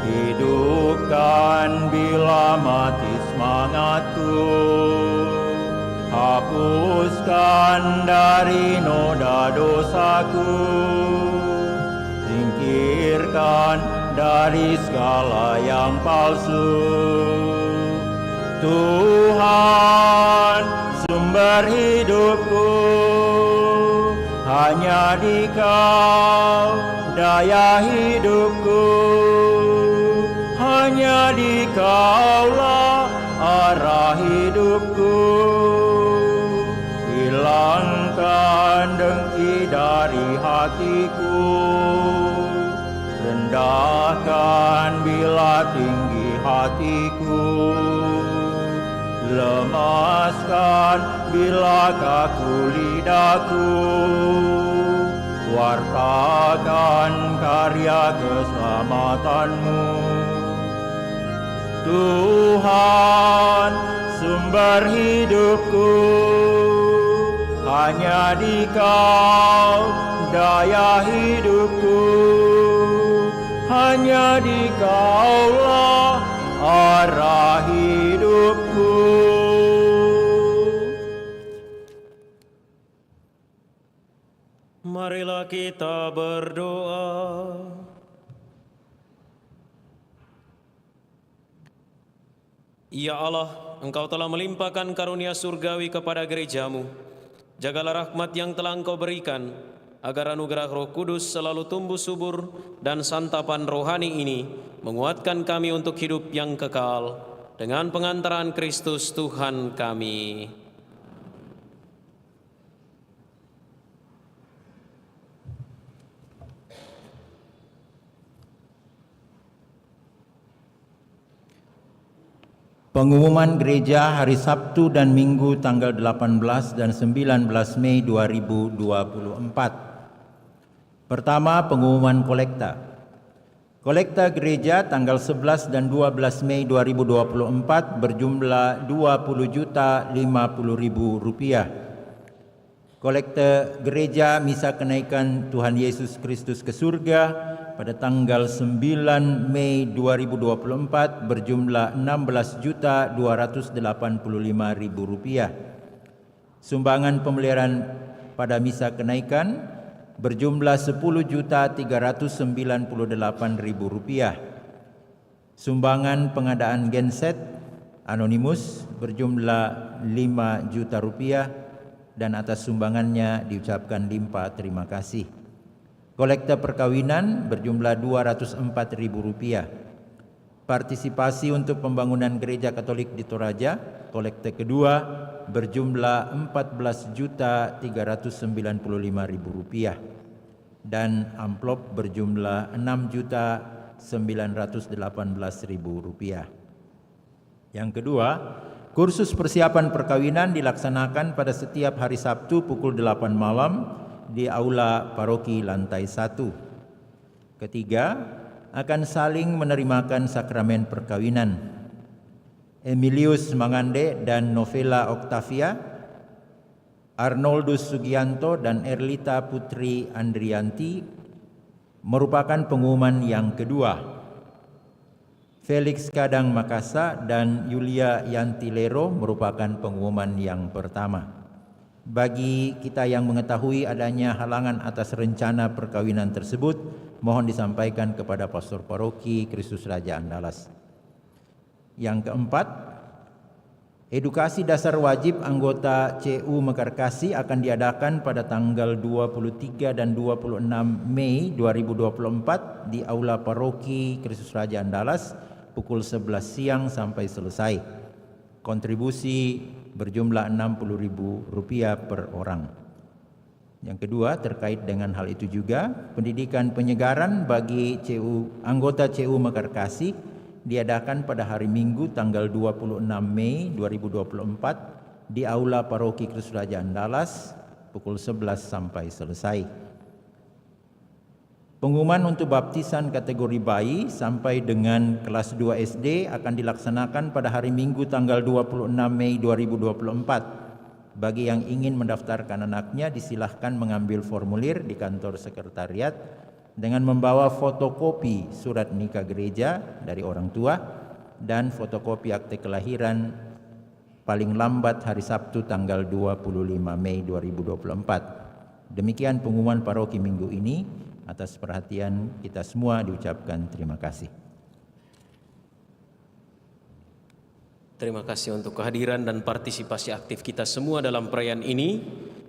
hidupkan bila mati semangatku. Hapuskan dari noda dosaku, singkirkan dari segala yang palsu. Tuhan, sumber hidupku, hanya di Kau daya hidupku, hanya di Kaulah arah hidupku. Hilangkan dengki dari hatiku, rendahkan bila tinggi hatiku, lemaskan bila kaku lidahku, wartakan karya keselamatan-Mu. Tuhan, sumber hidupku, hanya di Kau daya hidupku, hanya di Kaulah arah hidupku. Marilah kita berdoa. Ya Allah, Engkau telah melimpahkan karunia surgawi kepada gereja-Mu. Jagalah rahmat yang telah Engkau berikan, agar anugerah Roh Kudus selalu tumbuh subur dan santapan rohani ini menguatkan kami untuk hidup yang kekal dengan pengantaran Kristus Tuhan kami. Pengumuman gereja hari Sabtu dan Minggu tanggal 18 dan 19 Mei 2024. Pertama, pengumuman kolekta. Kolekta gereja tanggal 11 dan 12 Mei 2024 berjumlah Rp20.050.000. Kolekta gereja misa kenaikan Tuhan Yesus Kristus ke surga pada tanggal 9 Mei 2024 berjumlah Rp16.285.000. Sumbangan pemeliharaan pada misa kenaikan berjumlah Rp10.398.000. Sumbangan pengadaan genset anonimus berjumlah Rp5 juta dan atas sumbangannya diucapkan limpah terima kasih. Kolekta perkawinan berjumlah Rp204.000. Partisipasi untuk pembangunan gereja Katolik di Toraja, kolekta kedua berjumlah Rp14.395.000 dan amplop berjumlah Rp6.918.000. Yang kedua, kursus persiapan perkawinan dilaksanakan pada setiap hari Sabtu pukul 8 malam di Aula Paroki lantai 1. Ketiga, akan saling menerimakan sakramen perkawinan. Emilius Mangande dan Novela Octavia, Arnoldus Sugianto dan Erlita Putri Andrianti merupakan pengumuman yang kedua. Felix Kadang Makasa dan Yulia Yantilero merupakan pengumuman yang pertama. Bagi kita yang mengetahui adanya halangan atas rencana perkawinan tersebut, mohon disampaikan kepada Pastor Paroki Kristus Raja Andalas. Yang keempat, edukasi dasar wajib anggota CU Mekarkasi akan diadakan pada tanggal 23 dan 26 Mei 2024 di Aula Paroki Kristus Raja Andalas pukul 11 siang sampai selesai. Kontribusi berjumlah Rp60.000 per orang. Yang kedua, terkait dengan hal itu juga, pendidikan penyegaran bagi anggota CU Mekarkasi diadakan pada hari Minggu tanggal 26 Mei 2024 di Aula Paroki Kristus Raja Andalas pukul 11 sampai selesai. Pengumuman untuk baptisan kategori bayi sampai dengan kelas 2 SD akan dilaksanakan pada hari Minggu tanggal 26 Mei 2024. Bagi yang ingin mendaftarkan anaknya disilahkan mengambil formulir di kantor sekretariat dengan membawa fotokopi surat nikah gereja dari orang tua dan fotokopi akte kelahiran paling lambat hari Sabtu tanggal 25 Mei 2024. Demikian pengumuman paroki minggu ini. Atas perhatian kita semua diucapkan terima kasih. Terima kasih untuk kehadiran dan partisipasi aktif kita semua dalam perayaan ini.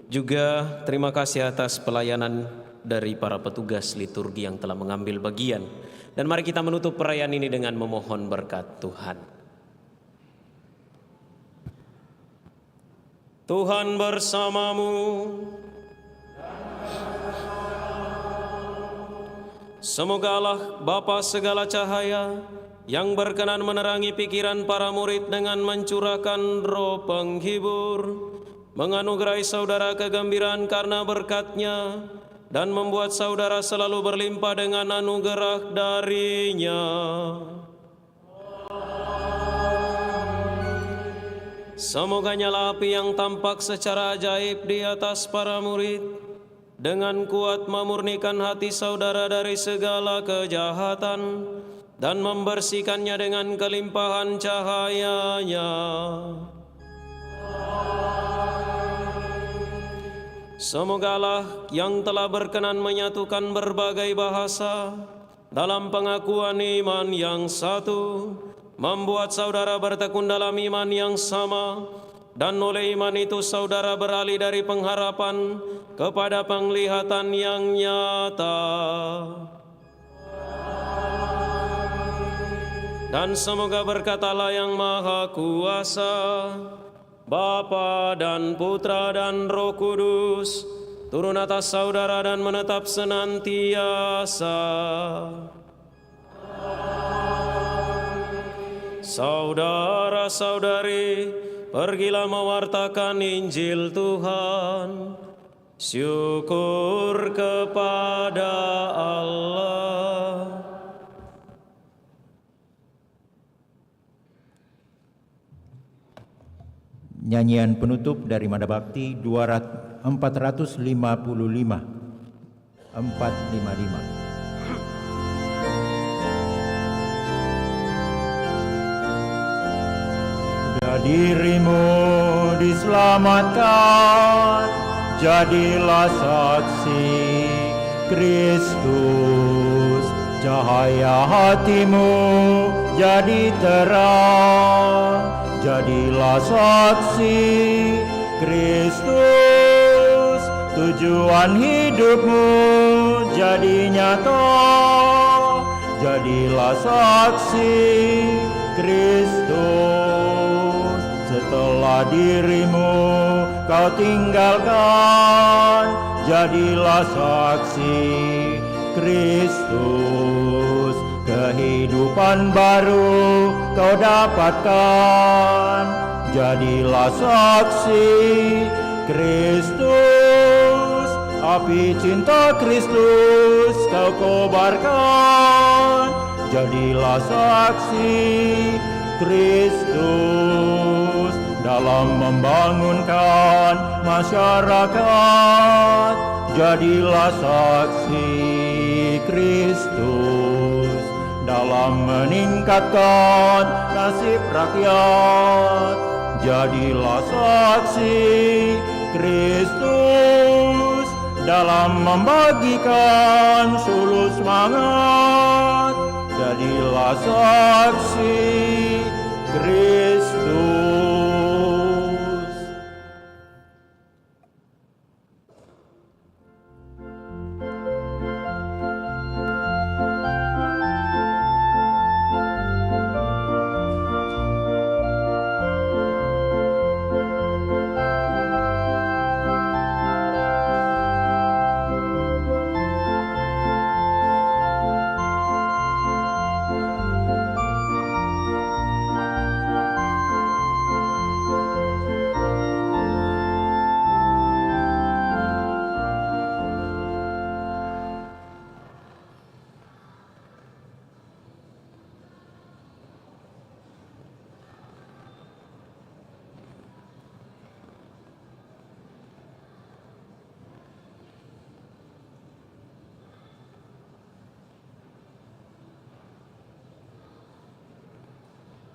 Juga terima kasih atas pelayanan dari para petugas liturgi yang telah mengambil bagian. Dan mari kita menutup perayaan ini dengan memohon berkat Tuhan. Tuhan bersamamu. Semoga Allah Bapa segala cahaya yang berkenan menerangi pikiran para murid dengan mencurahkan roh penghibur, menganugerahi saudara kegembiraan karena berkat-Nya dan membuat saudara selalu berlimpah dengan anugerah dari-Nya. Semoga nyala api yang tampak secara ajaib di atas para murid dengan kuat memurnikan hati saudara dari segala kejahatan dan membersihkannya dengan kelimpahan cahaya-Nya. Semoga Allah yang telah berkenan menyatukan berbagai bahasa dalam pengakuan iman yang satu, membuat saudara bertekun dalam iman yang sama, dan oleh iman itu saudara beralih dari pengharapan kepada penglihatan yang nyata. Dan semoga berkat Allah yang Maha Kuasa, Bapa dan Putra dan Roh Kudus, turun atas saudara dan menetap senantiasa. Saudara-saudari, pergilah mewartakan Injil Tuhan. Syukur kepada Allah. Nyanyian penutup dari Mada Bakti 455. 455. Dirimu diselamatkan, jadilah saksi Kristus. Cahaya hatimu jadi terang, jadilah saksi Kristus. Tujuan hidupmu jadi nyata, jadilah saksi Kristus. Setelah dirimu kau tinggalkan, jadilah saksi Kristus. Kehidupan baru kau dapatkan, jadilah saksi Kristus. Api cinta Kristus kau kobarkan, jadilah saksi Kristus. Dalam membangunkan masyarakat, jadilah saksi Kristus. dalam meningkatkan nasib rakyat. Jadilah saksi Kristus dalam membagikan suluh semangat. Jadilah saksi Kristus